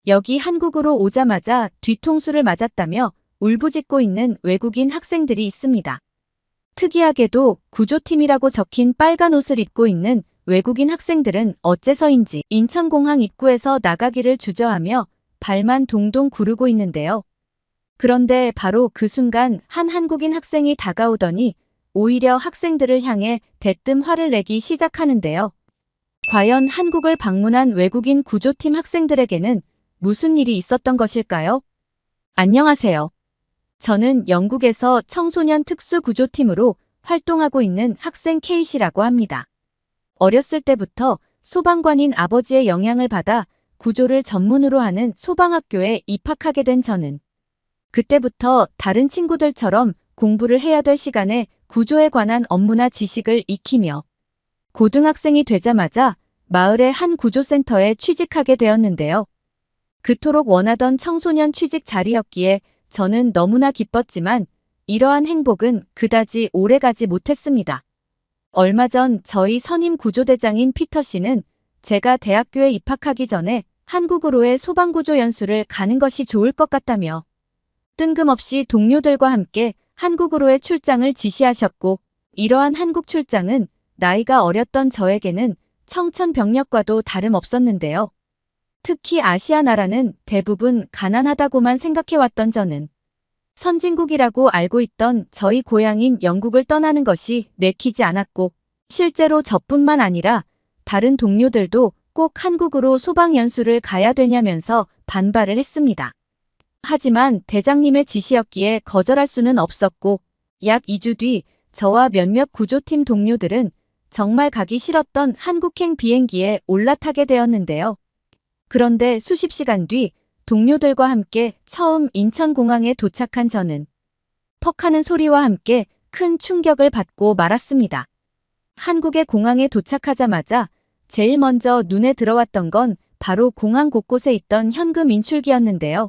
여기 한국으로 오자마자 뒤통수를 맞았다며 울부짖고 있는 외국인 학생들이 있습니다. 특이하게도 구조팀이라고 적힌 빨간 옷을 입고 있는 외국인 학생들은 어째서인지 인천공항 입구에서 나가기를 주저하며 발만 동동 구르고 있는데요. 그런데 바로 그 순간 한 한국인 학생이 다가오더니 오히려 학생들을 향해 대뜸 화를 내기 시작하는데요. 과연 한국을 방문한 외국인 구조팀 학생들에게는 무슨 일이 있었던 것일까요? 안녕하세요. 저는 영국에서 청소년 특수구조팀으로 활동하고 있는 학생 케이시라고 합니다. 어렸을 때부터 소방관인 아버지의 영향을 받아 구조를 전문으로 하는 소방학교에 입학하게 된 저는 그때부터 다른 친구들처럼 공부를 해야 될 시간에 구조에 관한 업무나 지식을 익히며 고등학생이 되자마자 마을의 한 구조센터에 취직하게 되었는데요. 그토록 원하던 청소년 취직 자리였기에 저는 너무나 기뻤지만 이러한 행복은 그다지 오래가지 못했습니다. 얼마 전 저희 선임 구조대장인 피터 씨는 제가 대학교에 입학하기 전에 한국으로의 소방구조 연수를 가는 것이 좋을 것 같다며 뜬금없이 동료들과 함께 한국으로의 출장을 지시하셨고 이러한 한국 출장은 나이가 어렸던 저에게는 청천벽력과도 다름없었는데요. 특히 아시아 나라는 대부분 가난하다고만 생각해왔던 저는 선진국이라고 알고 있던 저희 고향인 영국을 떠나는 것이 내키지 않았고 실제로 저뿐만 아니라 다른 동료들도 꼭 한국으로 소방연수를 가야 되냐면서 반발을 했습니다. 하지만 대장님의 지시였기에 거절할 수는 없었고 약 2주 뒤 저와 몇몇 구조팀 동료들은 정말 가기 싫었던 한국행 비행기에 올라타게 되었는데요. 그런데 수십 시간 뒤 동료들과 함께 처음 인천공항에 도착한 저는 퍽 하는 소리와 함께 큰 충격을 받고 말았습니다. 한국의 공항에 도착하자마자 제일 먼저 눈에 들어왔던 건 바로 공항 곳곳에 있던 현금 인출기였는데요.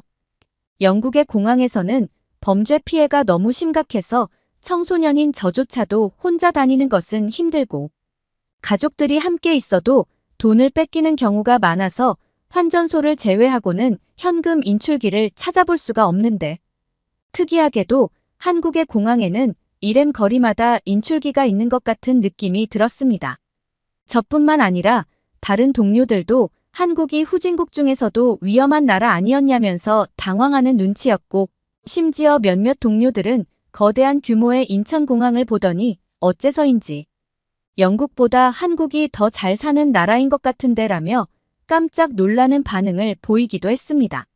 영국의 공항에서는 범죄 피해가 너무 심각해서 청소년인 저조차도 혼자 다니는 것은 힘들고 가족들이 함께 있어도 돈을 뺏기는 경우가 많아서 환전소를 제외하고는 현금 인출기를 찾아볼 수가 없는데 특이하게도 한국의 공항에는 이름 거리마다 인출기가 있는 것 같은 느낌이 들었습니다. 저뿐만 아니라 다른 동료들도 한국이 후진국 중에서도 위험한 나라 아니었냐면서 당황하는 눈치였고 심지어 몇몇 동료들은 거대한 규모의 인천공항을 보더니 어째서인지 영국보다 한국이 더 잘 사는 나라인 것 같은데라며 깜짝 놀라는 반응을 보이기도 했습니다.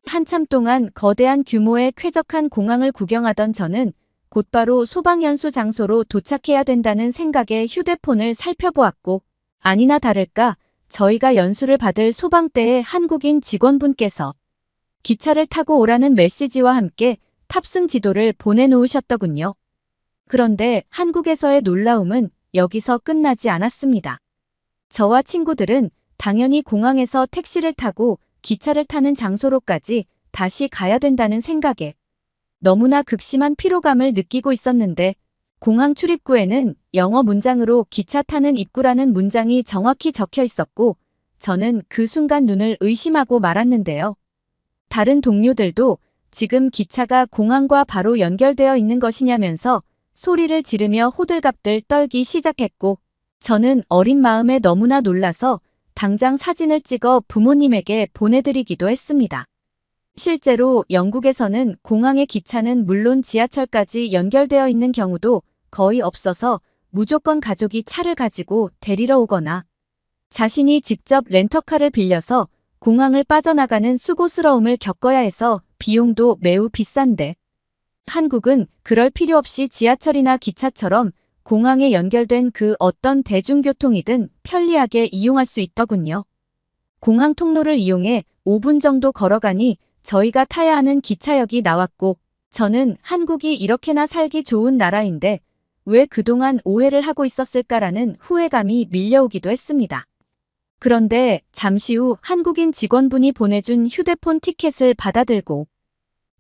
한참 동안 거대한 규모의 쾌적한 공항을 구경하던 저는 곧바로 소방연수 장소로 도착해야 된다는 생각에 휴대폰을 살펴보았고 아니나 다를까 저희가 연수를 받을 소방대의 한국인 직원분께서 기차를 타고 오라는 메시지와 함께 탑승 지도를 보내놓으셨더군요. 그런데 한국에서의 놀라움은 여기서 끝나지 않았습니다. 저와 친구들은 당연히 공항에서 택시를 타고 기차를 타는 장소로까지 다시 가야 된다는 생각에 너무나 극심한 피로감을 느끼고 있었는데 공항 출입구에는 영어 문장으로 기차 타는 입구라는 문장이 정확히 적혀 있었고 저는 그 순간 눈을 의심하고 말았는데요. 다른 동료들도 지금 기차가 공항과 바로 연결되어 있는 것이냐면서 소리를 지르며 호들갑들 떨기 시작했고 저는 어린 마음에 너무나 놀라서 당장 사진을 찍어 부모님에게 보내드리기도 했습니다. 실제로 영국에서는 공항의 기차는 물론 지하철까지 연결되어 있는 경우도 거의 없어서 무조건 가족이 차를 가지고 데리러 오거나 자신이 직접 렌터카를 빌려서 공항을 빠져나가는 수고스러움을 겪어야 해서 비용도 매우 비싼데 한국은 그럴 필요 없이 지하철이나 기차처럼 공항에 연결된 그 어떤 대중교통이든 편리하게 이용할 수 있더군요. 공항 통로를 이용해 5분 정도 걸어가니 저희가 타야 하는 기차역이 나왔고 저는 한국이 이렇게나 살기 좋은 나라인데 왜 그동안 오해를 하고 있었을까라는 후회감이 밀려오기도 했습니다. 그런데 잠시 후 한국인 직원분이 보내준 휴대폰 티켓을 받아들고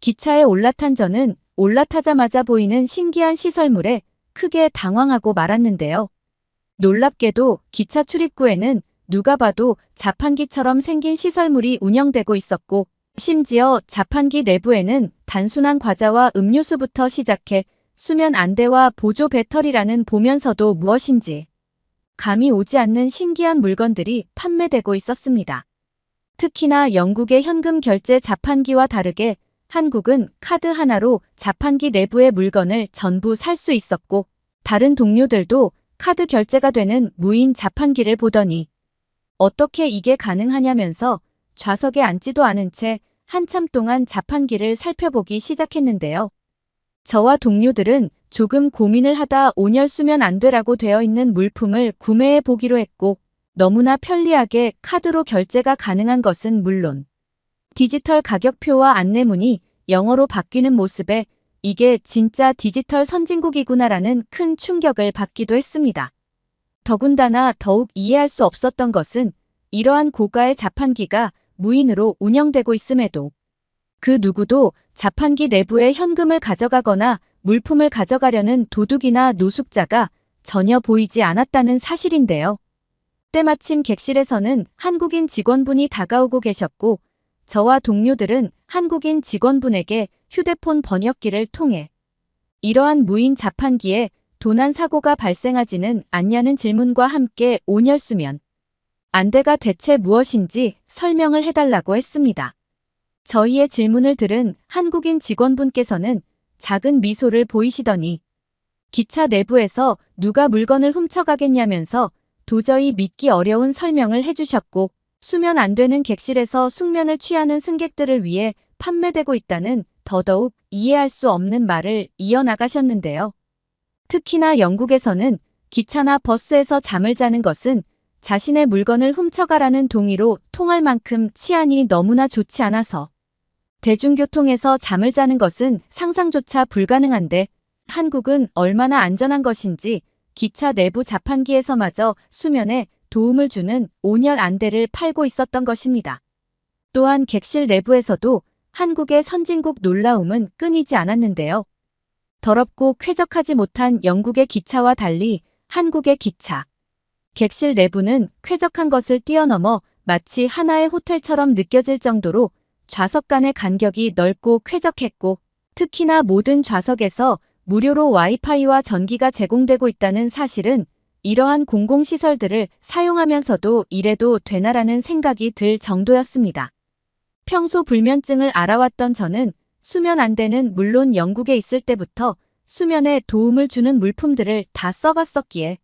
기차에 올라탄 저는 올라타자마자 보이는 신기한 시설물에 크게 당황하고 말았는데요. 놀랍게도 기차 출입구에는 누가 봐도 자판기처럼 생긴 시설물이 운영되고 있었고, 심지어 자판기 내부에는 단순한 과자와 음료수부터 시작해 수면 안대와 보조 배터리라는 보면서도 무엇인지 감이 오지 않는 신기한 물건들이 판매되고 있었습니다. 특히나 영국의 현금 결제 자판기와 다르게 한국은 카드 하나로 자판기 내부의 물건을 전부 살 수 있었고, 다른 동료들도 카드 결제가 되는 무인 자판기를 보더니 어떻게 이게 가능하냐면서 좌석에 앉지도 않은 채 한참 동안 자판기를 살펴보기 시작했는데요. 저와 동료들은 조금 고민을 하다 온열 수면 안대라고 되어 있는 물품을 구매해 보기로 했고, 너무나 편리하게 카드로 결제가 가능한 것은 물론 디지털 가격표와 안내문이 영어로 바뀌는 모습에 이게 진짜 디지털 선진국이구나라는 큰 충격을 받기도 했습니다. 더군다나 더욱 이해할 수 없었던 것은 이러한 고가의 자판기가 무인으로 운영되고 있음에도 그 누구도 자판기 내부에 현금을 가져가거나 물품을 가져가려는 도둑이나 노숙자가 전혀 보이지 않았다는 사실인데요. 때마침 객실에서는 한국인 직원분이 다가오고 계셨고, 저와 동료들은 한국인 직원분에게 휴대폰 번역기를 통해 이러한 무인 자판기에 도난 사고가 발생하지는 않냐는 질문과 함께 온열수면 안대가 대체 무엇인지 설명을 해달라고 했습니다. 저희의 질문을 들은 한국인 직원분께서는 작은 미소를 보이시더니 기차 내부에서 누가 물건을 훔쳐가겠냐면서 도저히 믿기 어려운 설명을 해주셨고, 수면 안 되는 객실에서 숙면을 취하는 승객들을 위해 판매되고 있다는 더더욱 이해할 수 없는 말을 이어나가셨는데요. 특히나 영국에서는 기차나 버스에서 잠을 자는 것은 자신의 물건을 훔쳐가라는 동의로 통할 만큼 치안이 너무나 좋지 않아서 대중교통에서 잠을 자는 것은 상상조차 불가능한데, 한국은 얼마나 안전한 것인지 기차 내부 자판기에서마저 수면에 도움을 주는 온열 안대를 팔고 있었던 것입니다. 또한 객실 내부에서도 한국의 선진국 놀라움은 끊이지 않았는데요. 더럽고 쾌적하지 못한 영국의 기차와 달리 한국의 기차 객실 내부는 쾌적한 것을 뛰어넘어 마치 하나의 호텔처럼 느껴질 정도로 좌석 간의 간격이 넓고 쾌적했고, 특히나 모든 좌석에서 무료로 와이파이와 전기가 제공되고 있다는 사실은 이러한 공공시설들을 사용하면서도 이래도 되나라는 생각이 들 정도였습니다. 평소 불면증을 알아왔던 저는 수면 안대는 물론 영국에 있을 때부터 수면에 도움을 주는 물품들을 다 써봤었기에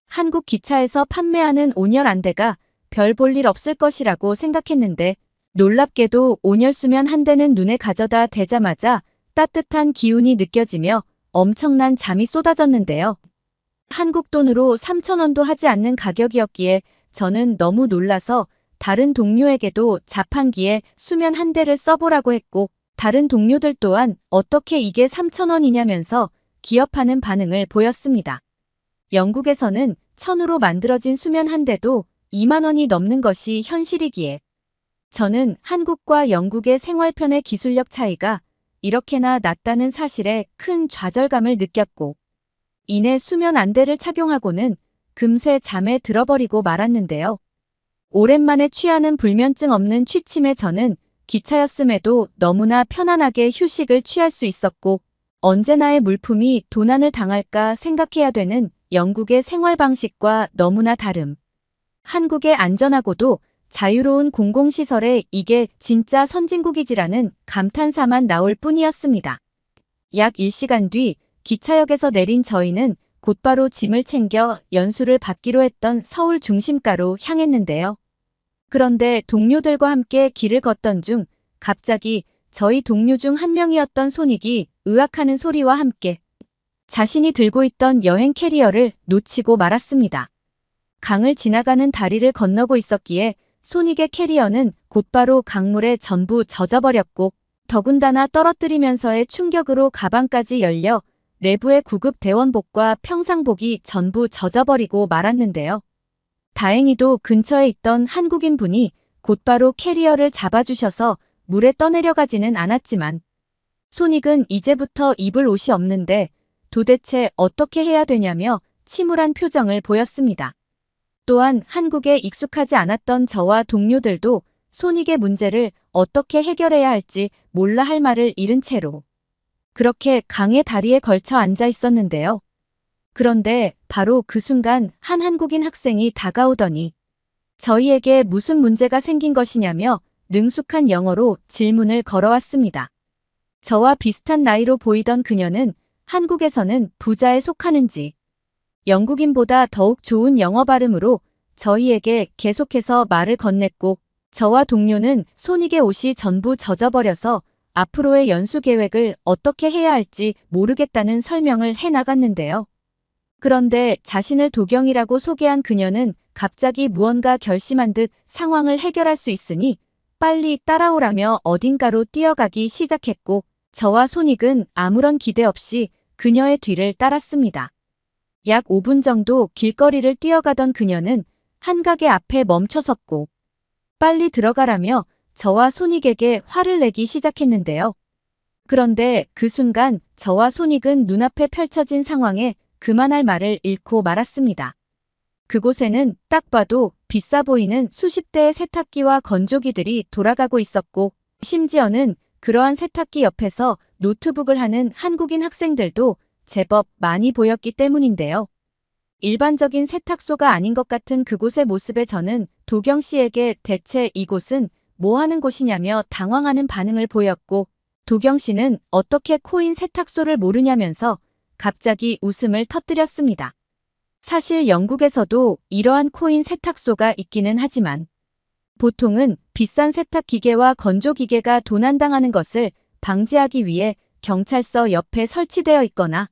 한국 기차에서 판매하는 온열 안대가 별 볼 일 없을 것이라고 생각했는데, 놀랍게도 온열 수면 한 대는 눈에 가져다 대자마자 따뜻한 기운이 느껴지며 엄청난 잠이 쏟아졌는데요. 한국 돈으로 3,000원도 하지 않는 가격이었기에 저는 너무 놀라서 다른 동료에게도 자판기에 수면 한 대를 써보라고 했고, 다른 동료들 또한 어떻게 이게 3,000원이냐면서 기겁하는 반응을 보였습니다. 영국에서는 천으로 만들어진 수면 한 대도 2만 원이 넘는 것이 현실이기에 저는 한국과 영국의 생활편의 기술력 차이가 이렇게나 낮다는 사실에 큰 좌절감을 느꼈고, 이내 수면 안대를 착용하고는 금세 잠에 들어버리고 말았는데요. 오랜만에 취하는 불면증 없는 취침의 저는 기차였음에도 너무나 편안하게 휴식을 취할 수 있었고, 언제나의 물품이 도난을 당할까 생각해야 되는 영국의 생활 방식과 너무나 다름. 한국의 안전하고도 자유로운 공공시설에 이게 진짜 선진국이지라는 감탄사만 나올 뿐이었습니다. 약 1시간 뒤 기차역에서 내린 저희는 곧바로 짐을 챙겨 연수를 받기로 했던 서울 중심가로 향했는데요. 그런데 동료들과 함께 길을 걷던 중 갑자기 저희 동료 중 한 명이었던 손익이 으악하는 소리와 함께 자신이 들고 있던 여행 캐리어를 놓치고 말았습니다. 강을 지나가는 다리를 건너고 있었기에 손익의 캐리어는 곧바로 강물에 전부 젖어버렸고, 더군다나 떨어뜨리면서의 충격으로 가방까지 열려 내부의 구급 대원복과 평상복이 전부 젖어버리고 말았는데요. 다행히도 근처에 있던 한국인 분이 곧바로 캐리어를 잡아주셔서 물에 떠내려가지는 않았지만, 손익은 이제부터 입을 옷이 없는데 도대체 어떻게 해야 되냐며 침울한 표정을 보였습니다. 또한 한국에 익숙하지 않았던 저와 동료들도 손익의 문제를 어떻게 해결해야 할지 몰라 할 말을 잃은 채로 그렇게 강의 다리에 걸쳐 앉아 있었는데요. 그런데 바로 그 순간 한 한국인 학생이 다가오더니 저희에게 무슨 문제가 생긴 것이냐며 능숙한 영어로 질문을 걸어왔습니다. 저와 비슷한 나이로 보이던 그녀는 한국에서는 부자에 속하는지 영국인보다 더욱 좋은 영어 발음으로 저희에게 계속해서 말을 건넸고 저와 동료는 손익의 옷이 전부 젖어버려서 앞으로의 연수 계획을 어떻게 해야 할지 모르겠다는 설명을 해나갔는데요. 그런데 자신을 도경이라고 소개한 그녀는 갑자기 무언가 결심한 듯 상황을 해결할 수 있으니 빨리 따라오라며 어딘가로 뛰어가기 시작했고 저와 손익은 아무런 기대 없이 그녀의 뒤를 따랐습니다. 약 5분 정도 길거리를 뛰어가던 그녀는 한 가게 앞에 멈춰섰고 빨리 들어가라며 저와 손익에게 화를 내기 시작했는데요. 그런데 그 순간 저와 손익은 눈앞에 펼쳐진 상황에 그만할 말을 잃고 말았습니다. 그곳에는 딱 봐도 비싸 보이는 수십 대의 세탁기와 건조기들이 돌아가고 있었고 심지어는 그러한 세탁기 옆에서 노트북을 하는 한국인 학생들도 제법 많이 보였기 때문인데요. 일반적인 세탁소가 아닌 것 같은 그곳의 모습에 저는 도경 씨에게 대체 이곳은 뭐 하는 곳이냐며 당황하는 반응을 보였고 도경 씨는 어떻게 코인 세탁소를 모르냐면서 갑자기 웃음을 터뜨렸습니다. 사실 영국에서도 이러한 코인 세탁소가 있기는 하지만 보통은 비싼 세탁 기계와 건조 기계가 도난당하는 것을 방지하기 위해 경찰서 옆에 설치되어 있거나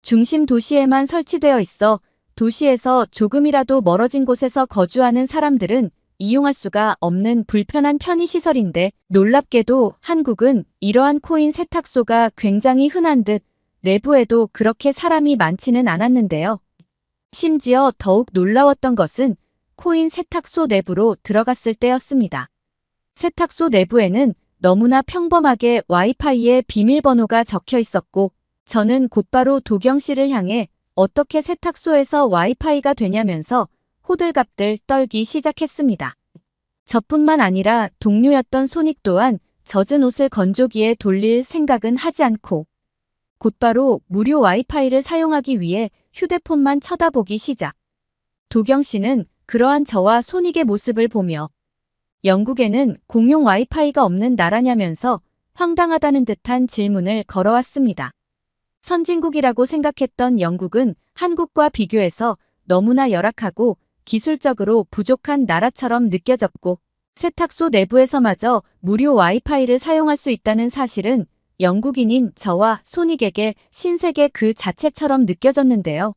중심 도시에만 설치되어 있어 도시에서 조금이라도 멀어진 곳에서 거주하는 사람들은 이용할 수가 없는 불편한 편의시설인데 놀랍게도 한국은 이러한 코인 세탁소가 굉장히 흔한 듯 내부에도 그렇게 사람이 많지는 않았는데요. 심지어 더욱 놀라웠던 것은 코인 세탁소 내부로 들어갔을 때였습니다. 세탁소 내부에는 너무나 평범하게 와이파이에 비밀번호가 적혀 있었고 저는 곧바로 도경 씨를 향해 어떻게 세탁소에서 와이파이가 되냐면서 호들갑들 떨기 시작했습니다. 저뿐만 아니라 동료였던 손익 또한 젖은 옷을 건조기에 돌릴 생각은 하지 않고 곧바로 무료 와이파이를 사용하기 위해 휴대폰만 쳐다보기 시작. 도경 씨는 그러한 저와 손익의 모습을 보며 영국에는 공용 와이파이가 없는 나라냐면서 황당하다는 듯한 질문을 걸어왔습니다. 선진국이라고 생각했던 영국은 한국과 비교해서 너무나 열악하고 기술적으로 부족한 나라처럼 느껴졌고 세탁소 내부에서마저 무료 와이파이를 사용할 수 있다는 사실은 영국인인 저와 손익에게 신세계 그 자체처럼 느껴졌는데요.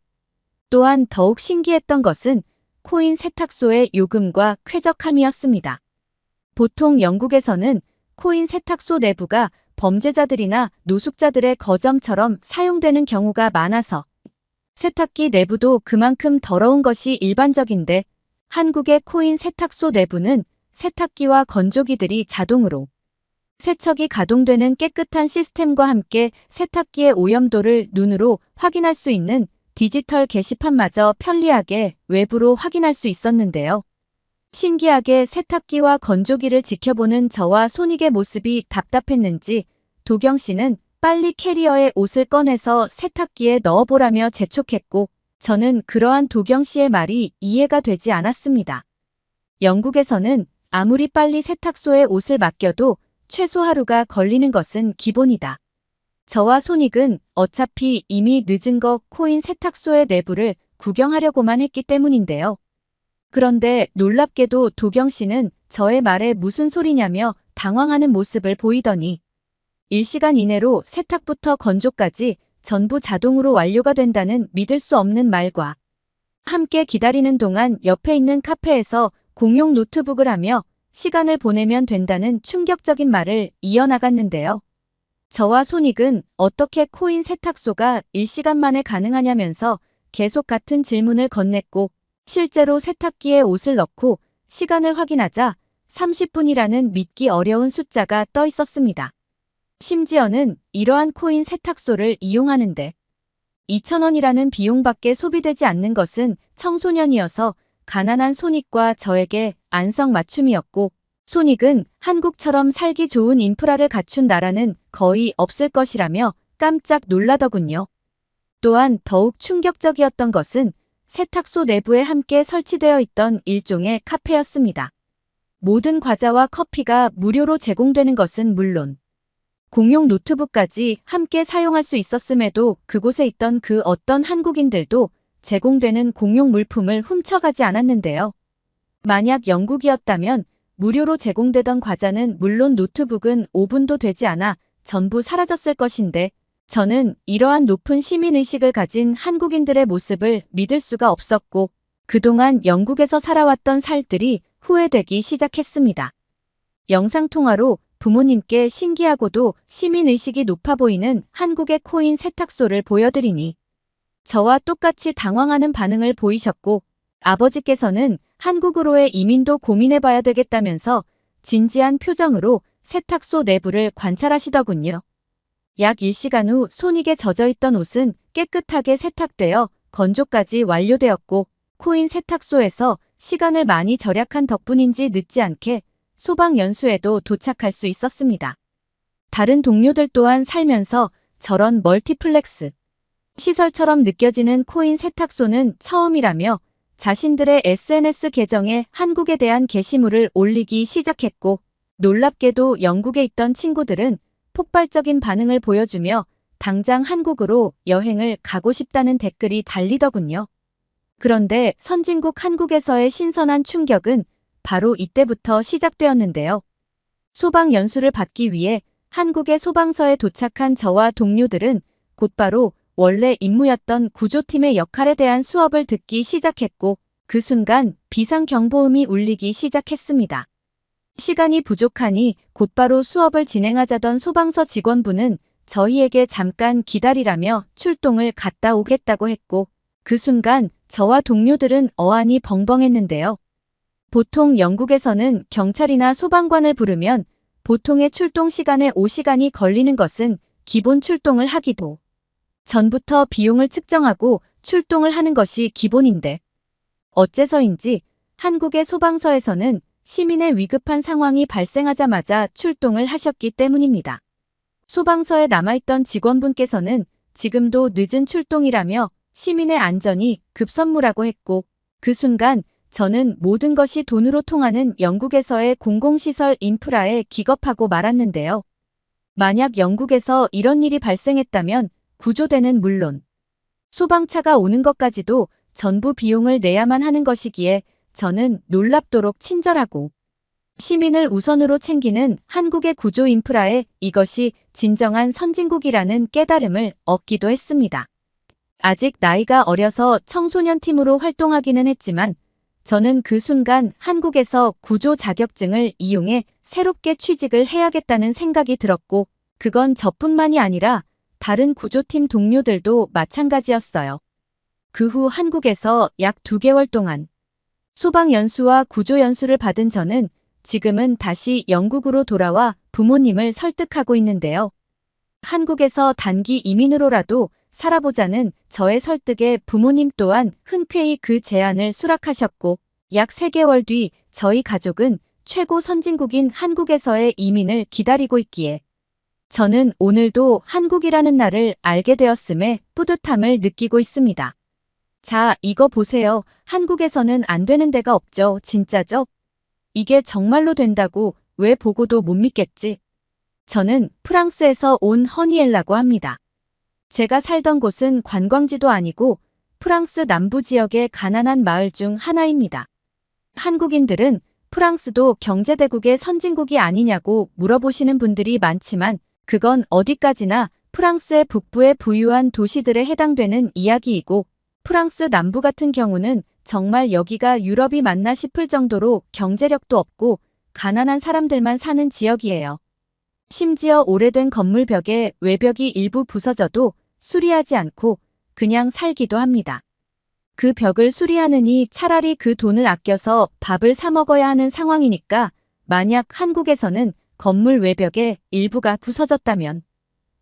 또한 더욱 신기했던 것은 코인 세탁소의 요금과 쾌적함이었습니다. 보통 영국에서는 코인 세탁소 내부가 범죄자들이나 노숙자들의 거점처럼 사용되는 경우가 많아서 세탁기 내부도 그만큼 더러운 것이 일반적인데 한국의 코인 세탁소 내부는 세탁기와 건조기들이 자동으로 세척이 가동되는 깨끗한 시스템과 함께 세탁기의 오염도를 눈으로 확인할 수 있는 디지털 게시판마저 편리하게 외부로 확인할 수 있었는데요. 신기하게 세탁기와 건조기를 지켜보는 저와 손익의 모습이 답답했는지 도경 씨는 빨리 캐리어에 옷을 꺼내서 세탁기에 넣어보라며 재촉했고 저는 그러한 도경 씨의 말이 이해가 되지 않았습니다. 영국에서는 아무리 빨리 세탁소에 옷을 맡겨도 최소 하루가 걸리는 것은 기본이다. 저와 손익은 어차피 이미 늦은 거 코인 세탁소의 내부를 구경하려고만 했기 때문인데요. 그런데 놀랍게도 도경 씨는 저의 말에 무슨 소리냐며 당황하는 모습을 보이더니 일시간 이내로 세탁부터 건조까지 전부 자동으로 완료가 된다는 믿을 수 없는 말과 함께 기다리는 동안 옆에 있는 카페에서 공용 노트북을 하며 시간을 보내면 된다는 충격적인 말을 이어나갔는데요. 저와 손익은 어떻게 코인 세탁소가 일시간 만에 가능하냐면서 계속 같은 질문을 건넸고 실제로 세탁기에 옷을 넣고 시간을 확인하자 30분이라는 믿기 어려운 숫자가 떠 있었습니다. 심지어는 이러한 코인 세탁소를 이용하는데 2,000원이라는 비용밖에 소비되지 않는 것은 청소년이어서 가난한 손익과 저에게 안성맞춤이었고, 손익은 한국처럼 살기 좋은 인프라를 갖춘 나라는 거의 없을 것이라며 깜짝 놀라더군요. 또한 더욱 충격적이었던 것은 세탁소 내부에 함께 설치되어 있던 일종의 카페였습니다. 모든 과자와 커피가 무료로 제공되는 것은 물론 공용 노트북까지 함께 사용할 수 있었음에도 그곳에 있던 그 어떤 한국인들도 제공되는 공용 물품을 훔쳐가지 않았는데요. 만약 영국이었다면 무료로 제공되던 과자는 물론 노트북은 5분도 되지 않아 전부 사라졌을 것인데 저는 이러한 높은 시민의식을 가진 한국인들의 모습을 믿을 수가 없었고 그동안 영국에서 살아왔던 살들이 후회되기 시작했습니다. 영상통화로 부모님께 신기하고도 시민의식이 높아 보이는 한국의 코인 세탁소를 보여드리니 저와 똑같이 당황하는 반응을 보이셨고 아버지께서는 한국으로의 이민도 고민해봐야 되겠다면서 진지한 표정으로 세탁소 내부를 관찰하시더군요. 약 1시간 후 손익에 젖어있던 옷은 깨끗하게 세탁되어 건조까지 완료되었고 코인 세탁소에서 시간을 많이 절약한 덕분인지 늦지 않게 소방연수에도 도착할 수 있었습니다. 다른 동료들 또한 살면서 저런 멀티플렉스 시설처럼 느껴지는 코인 세탁소는 처음이라며 자신들의 SNS 계정에 한국에 대한 게시물을 올리기 시작했고 놀랍게도 영국에 있던 친구들은 폭발적인 반응을 보여주며 당장 한국으로 여행을 가고 싶다는 댓글이 달리더군요. 그런데 선진국 한국에서의 신선한 충격은 바로 이때부터 시작되었는데요. 소방 연수를 받기 위해 한국의 소방서에 도착한 저와 동료들은 곧바로 원래 임무였던 구조팀의 역할에 대한 수업을 듣기 시작했고 그 순간 비상경보음이 울리기 시작했습니다. 시간이 부족하니 곧바로 수업을 진행하자던 소방서 직원분은 저희에게 잠깐 기다리라며 출동을 갔다 오겠다고 했고 그 순간 저와 동료들은 어안이 벙벙했는데요. 보통 영국에서는 경찰이나 소방관을 부르면 보통의 출동 시간에 5시간이 걸리는 것은 기본 출동을 하기도 전부터 비용을 측정하고 출동을 하는 것이 기본인데 어째서인지 한국의 소방서에서는 시민의 위급한 상황이 발생하자마자 출동을 하셨기 때문입니다. 소방서에 남아있던 직원분께서는 지금도 늦은 출동이라며 시민의 안전이 급선무라고 했고 그 순간 저는 모든 것이 돈으로 통하는 영국에서의 공공시설 인프라에 기겁하고 말았는데요. 만약 영국에서 이런 일이 발생했다면 구조대는 물론 소방차가 오는 것까지도 전부 비용을 내야만 하는 것이기에 저는 놀랍도록 친절하고 시민을 우선으로 챙기는 한국의 구조 인프라에 이것이 진정한 선진국이라는 깨달음을 얻기도 했습니다. 아직 나이가 어려서 청소년팀으로 활동하기는 했지만 저는 그 순간 한국에서 구조 자격증을 이용해 새롭게 취직을 해야겠다는 생각이 들었고 그건 저뿐만이 아니라 다른 구조팀 동료들도 마찬가지였어요. 그 후 한국에서 약 2개월 동안 소방연수와 구조연수를 받은 저는 지금은 다시 영국으로 돌아와 부모님을 설득하고 있는데요. 한국에서 단기 이민으로라도 살아보자는 저의 설득에 부모님 또한 흔쾌히 그 제안을 수락하셨고 약 3개월 뒤 저희 가족은 최고 선진국인 한국에서의 이민을 기다리고 있기에 저는 오늘도 한국이라는 나라를 알게 되었음에 뿌듯함을 느끼고 있습니다. 자, 이거 보세요. 한국에서는 안 되는 데가 없죠. 진짜죠? 이게 정말로 된다고 왜 보고도 못 믿겠지? 저는 프랑스에서 온 허니엘라고 합니다. 제가 살던 곳은 관광지도 아니고 프랑스 남부 지역의 가난한 마을 중 하나입니다. 한국인들은 프랑스도 경제대국의 선진국이 아니냐고 물어보시는 분들이 많지만 그건 어디까지나 프랑스의 북부의 부유한 도시들에 해당되는 이야기이고 프랑스 남부 같은 경우는 정말 여기가 유럽이 맞나 싶을 정도로 경제력도 없고 가난한 사람들만 사는 지역이에요. 심지어 오래된 건물 벽에 외벽이 일부 부서져도 수리하지 않고 그냥 살기도 합니다. 그 벽을 수리하느니 차라리 그 돈을 아껴서 밥을 사 먹어야 하는 상황이니까 만약 한국에서는 건물 외벽의 일부가 부서졌다면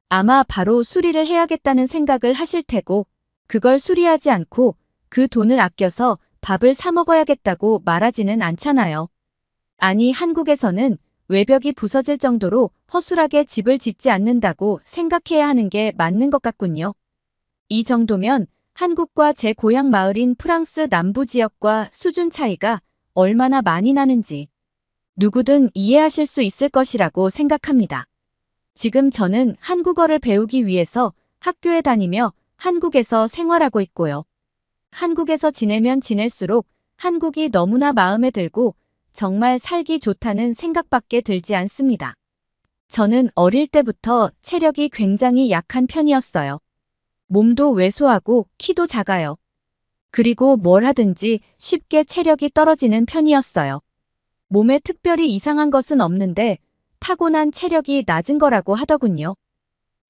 아마 바로 수리를 해야겠다는 생각을 하실 테고 그걸 수리하지 않고 그 돈을 아껴서 밥을 사 먹어야겠다고 말하지는 않잖아요. 아니, 한국에서는 외벽이 부서질 정도로 허술하게 집을 짓지 않는다고 생각해야 하는 게 맞는 것 같군요. 이 정도면 한국과 제 고향 마을인 프랑스 남부 지역과 수준 차이가 얼마나 많이 나는지 누구든 이해하실 수 있을 것이라고 생각합니다. 지금 저는 한국어를 배우기 위해서 학교에 다니며 한국에서 생활하고 있고요. 한국에서 지내면 지낼수록 한국이 너무나 마음에 들고 정말 살기 좋다는 생각밖에 들지 않습니다. 저는 어릴 때부터 체력이 굉장히 약한 편이었어요. 몸도 왜소하고 키도 작아요. 그리고 뭘 하든지 쉽게 체력이 떨어지는 편이었어요. 몸에 특별히 이상한 것은 없는데 타고난 체력이 낮은 거라고 하더군요.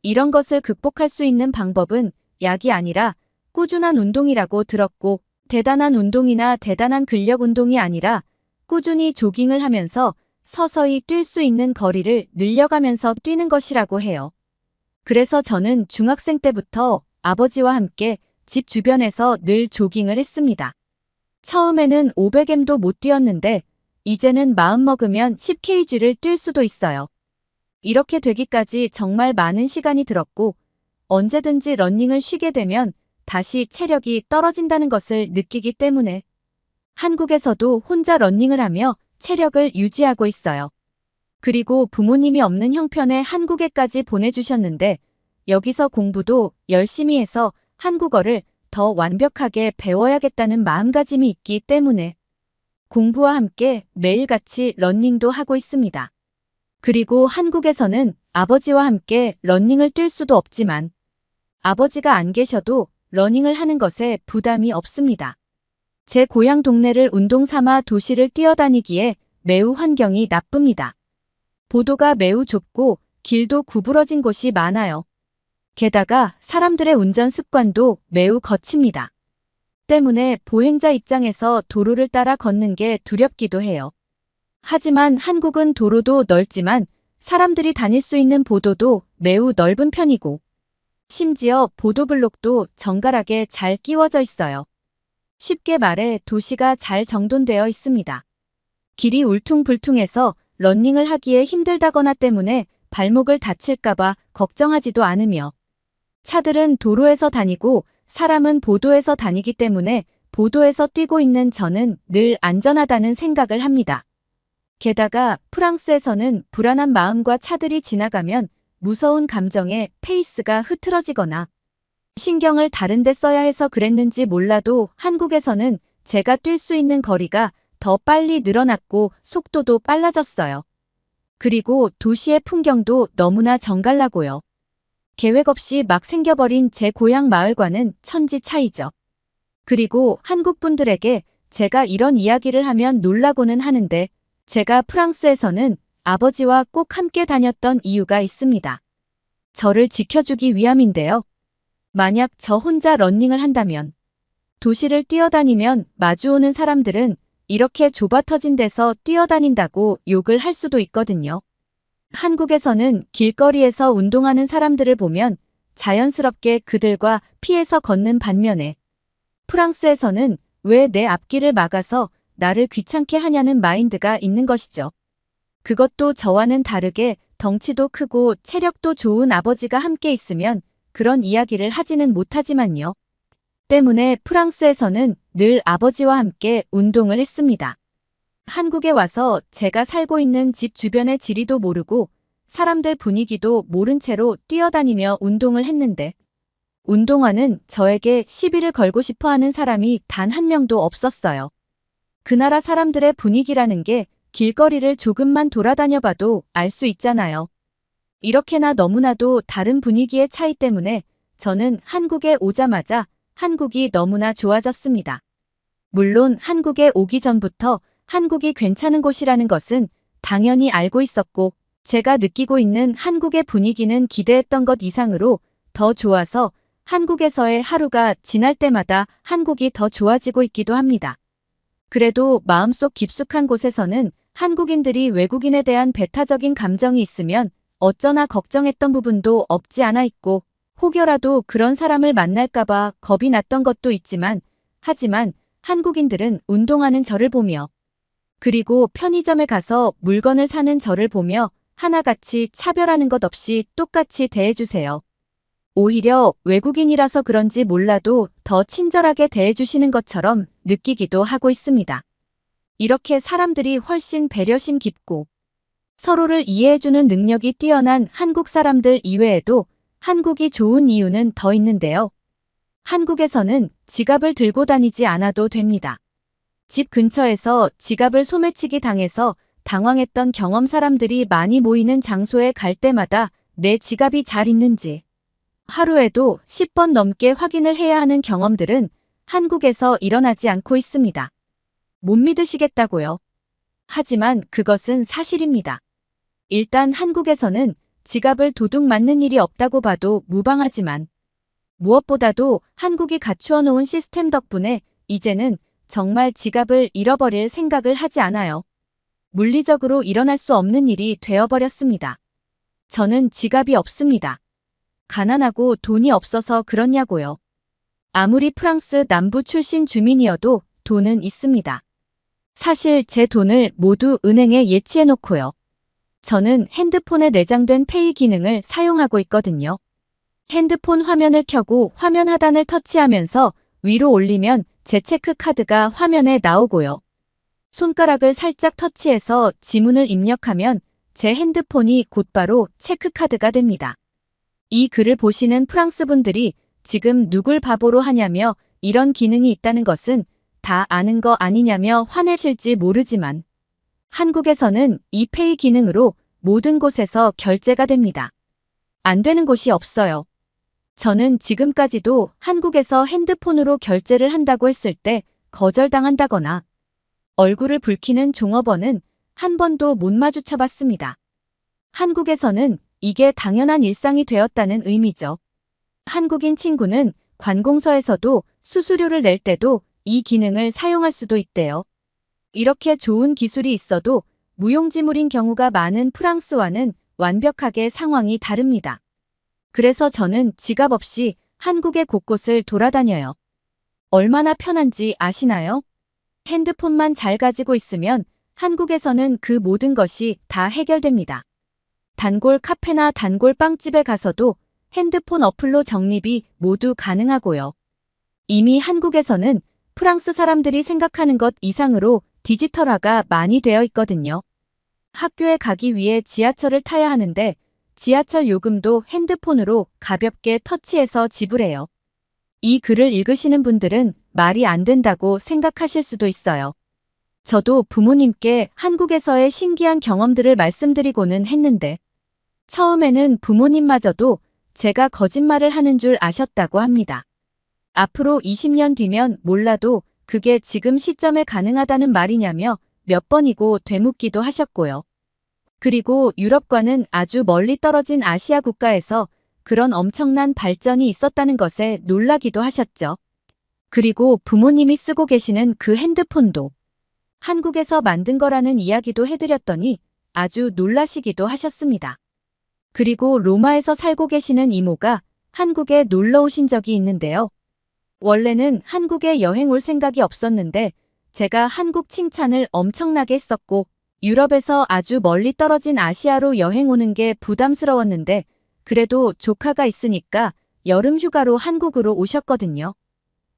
이런 것을 극복할 수 있는 방법은 약이 아니라 꾸준한 운동이라고 들었고, 대단한 운동이나 대단한 근력 운동이 아니라 꾸준히 조깅을 하면서 서서히 뛸 수 있는 거리를 늘려가면서 뛰는 것이라고 해요. 그래서 저는 중학생 때부터 아버지와 함께 집 주변에서 늘 조깅을 했습니다. 처음에는 500m도 못 뛰었는데 이제는 마음 먹으면 10kg를 뛸 수도 있어요. 이렇게 되기까지 정말 많은 시간이 들었고 언제든지 러닝을 쉬게 되면 다시 체력이 떨어진다는 것을 느끼기 때문에 한국에서도 혼자 러닝을 하며 체력을 유지하고 있어요. 그리고 부모님이 없는 형편에 한국에까지 보내주셨는데 여기서 공부도 열심히 해서 한국어를 더 완벽하게 배워야겠다는 마음가짐이 있기 때문에 공부와 함께 매일같이 러닝도 하고 있습니다. 그리고 한국에서는 아버지와 함께 러닝을 뛸 수도 없지만 아버지가 안 계셔도 러닝을 하는 것에 부담이 없습니다. 제 고향 동네를 운동 삼아 도시를 뛰어다니기에 매우 환경이 나쁩니다. 보도가 매우 좁고 길도 구부러진 곳이 많아요. 게다가 사람들의 운전 습관도 매우 거칩니다. 때문에 보행자 입장에서 도로를 따라 걷는 게 두렵기도 해요. 하지만 한국은 도로도 넓지만 사람들이 다닐 수 있는 보도도 매우 넓은 편이고 심지어 보도블록도 정갈하게 잘 끼워져 있어요. 쉽게 말해 도시가 잘 정돈되어 있습니다. 길이 울퉁불퉁해서 러닝을 하기에 힘들다거나 때문에 발목을 다칠까봐 걱정하지도 않으며 차들은 도로에서 다니고 사람은 보도에서 다니기 때문에 보도에서 뛰고 있는 저는 늘 안전하다는 생각을 합니다. 게다가 프랑스에서는 불안한 마음과 차들이 지나가면 무서운 감정에 페이스가 흐트러지거나 신경을 다른 데 써야 해서 그랬는지 몰라도 한국에서는 제가 뛸 수 있는 거리가 더 빨리 늘어났고 속도도 빨라졌어요. 그리고 도시의 풍경도 너무나 정갈하고요. 계획 없이 막 생겨버린 제 고향 마을과는 천지 차이죠. 그리고 한국 분들에게 제가 이런 이야기를 하면 놀라고는 하는데 제가 프랑스에서는 아버지와 꼭 함께 다녔던 이유가 있습니다. 저를 지켜주기 위함인데요. 만약 저 혼자 러닝을 한다면 도시를 뛰어다니면 마주오는 사람들은 이렇게 좁아 터진 데서 뛰어다닌다고 욕을 할 수도 있거든요. 한국에서는 길거리에서 운동하는 사람들을 보면 자연스럽게 그들과 피해서 걷는 반면에 프랑스에서는 왜 내 앞길을 막아서 나를 귀찮게 하냐는 마인드가 있는 것이죠. 그것도 저와는 다르게 덩치도 크고 체력도 좋은 아버지가 함께 있으면 그런 이야기를 하지는 못하지만요. 때문에 프랑스에서는 늘 아버지와 함께 운동을 했습니다. 한국에 와서 제가 살고 있는 집 주변의 지리도 모르고 사람들 분위기도 모른 채로 뛰어다니며 운동을 했는데 운동화는 저에게 시비를 걸고 싶어 하는 사람이 단 한 명도 없었어요. 그 나라 사람들의 분위기라는 게 길거리를 조금만 돌아다녀 봐도 알 수 있잖아요. 이렇게나 너무나도 다른 분위기의 차이 때문에 저는 한국에 오자마자 한국이 너무나 좋아졌습니다. 물론 한국에 오기 전부터 한국이 괜찮은 곳이라는 것은 당연히 알고 있었고 제가 느끼고 있는 한국의 분위기는 기대했던 것 이상으로 더 좋아서 한국에서의 하루가 지날 때마다 한국이 더 좋아지고 있기도 합니다. 그래도 마음속 깊숙한 곳에서는 한국인들이 외국인에 대한 배타적인 감정이 있으면 어쩌나 걱정했던 부분도 없지 않아 있고 혹여라도 그런 사람을 만날까봐 겁이 났던 것도 있지만 하지만 한국인들은 운동하는 저를 보며, 그리고 편의점에 가서 물건을 사는 저를 보며 하나같이 차별하는 것 없이 똑같이 대해주세요. 오히려 외국인이라서 그런지 몰라도 더 친절하게 대해주시는 것처럼 느끼기도 하고 있습니다. 이렇게 사람들이 훨씬 배려심 깊고 서로를 이해해주는 능력이 뛰어난 한국 사람들 이외에도 한국이 좋은 이유는 더 있는데요. 한국에서는 지갑을 들고 다니지 않아도 됩니다. 집 근처에서 지갑을 소매치기 당해서 당황했던 경험 사람들이 많이 모이는 장소에 갈 때마다 내 지갑이 잘 있는지 하루에도 10번 넘게 확인을 해야 하는 경험들은 한국에서 일어나지 않고 있습니다. 못 믿으시겠다고요? 하지만 그것은 사실입니다. 일단 한국에서는 지갑을 도둑 맞는 일이 없다고 봐도 무방하지만 무엇보다도 한국이 갖추어 놓은 시스템 덕분에 이제는 정말 지갑을 잃어버릴 생각을 하지 않아요. 물리적으로 일어날 수 없는 일이 되어버렸습니다. 저는 지갑이 없습니다. 가난하고 돈이 없어서 그러냐고요. 아무리 프랑스 남부 출신 주민이어도 돈은 있습니다. 사실 제 돈을 모두 은행에 예치해 놓고요. 저는 핸드폰에 내장된 페이 기능을 사용하고 있거든요. 핸드폰 화면을 켜고 화면 하단을 터치하면서 위로 올리면 제 체크카드가 화면에 나오고요. 손가락을 살짝 터치해서 지문을 입력하면 제 핸드폰이 곧바로 체크카드가 됩니다. 이 글을 보시는 프랑스 분들이 지금 누굴 바보로 하냐며 이런 기능이 있다는 것은 다 아는 거 아니냐며 화내실지 모르지만 한국에서는 이 페이 기능으로 모든 곳에서 결제가 됩니다. 안 되는 곳이 없어요. 저는 지금까지도 한국에서 핸드폰으로 결제를 한다고 했을 때 거절당한다거나 얼굴을 붉히는 종업원은 한 번도 못 마주쳐봤습니다. 한국에서는 이게 당연한 일상이 되었다는 의미죠. 한국인 친구는 관공서에서도 수수료를 낼 때도 이 기능을 사용할 수도 있대요. 이렇게 좋은 기술이 있어도 무용지물인 경우가 많은 프랑스와는 완벽하게 상황이 다릅니다. 그래서 저는 지갑 없이 한국의 곳곳을 돌아다녀요. 얼마나 편한지 아시나요? 핸드폰만 잘 가지고 있으면 한국에서는 그 모든 것이 다 해결됩니다. 단골 카페나 단골 빵집에 가서도 핸드폰 어플로 적립이 모두 가능하고요. 이미 한국에서는 프랑스 사람들이 생각하는 것 이상으로 디지털화가 많이 되어 있거든요. 학교에 가기 위해 지하철을 타야 하는데 지하철 요금도 핸드폰으로 가볍게 터치해서 지불해요. 이 글을 읽으시는 분들은 말이 안 된다고 생각하실 수도 있어요. 저도 부모님께 한국에서의 신기한 경험들을 말씀드리고는 했는데 처음에는 부모님마저도 제가 거짓말을 하는 줄 아셨다고 합니다. 앞으로 20년 뒤면 몰라도 그게 지금 시점에 가능하다는 말이냐며 몇 번이고 되묻기도 하셨고요. 그리고 유럽과는 아주 멀리 떨어진 아시아 국가에서 그런 엄청난 발전이 있었다는 것에 놀라기도 하셨죠. 그리고 부모님이 쓰고 계시는 그 핸드폰도 한국에서 만든 거라는 이야기도 해드렸더니 아주 놀라시기도 하셨습니다. 그리고 로마에서 살고 계시는 이모가 한국에 놀러 오신 적이 있는데요. 원래는 한국에 여행 올 생각이 없었는데 제가 한국 칭찬을 엄청나게 했었고 유럽에서 아주 멀리 떨어진 아시아로 여행 오는 게 부담스러웠는데 그래도 조카가 있으니까 여름 휴가로 한국으로 오셨거든요.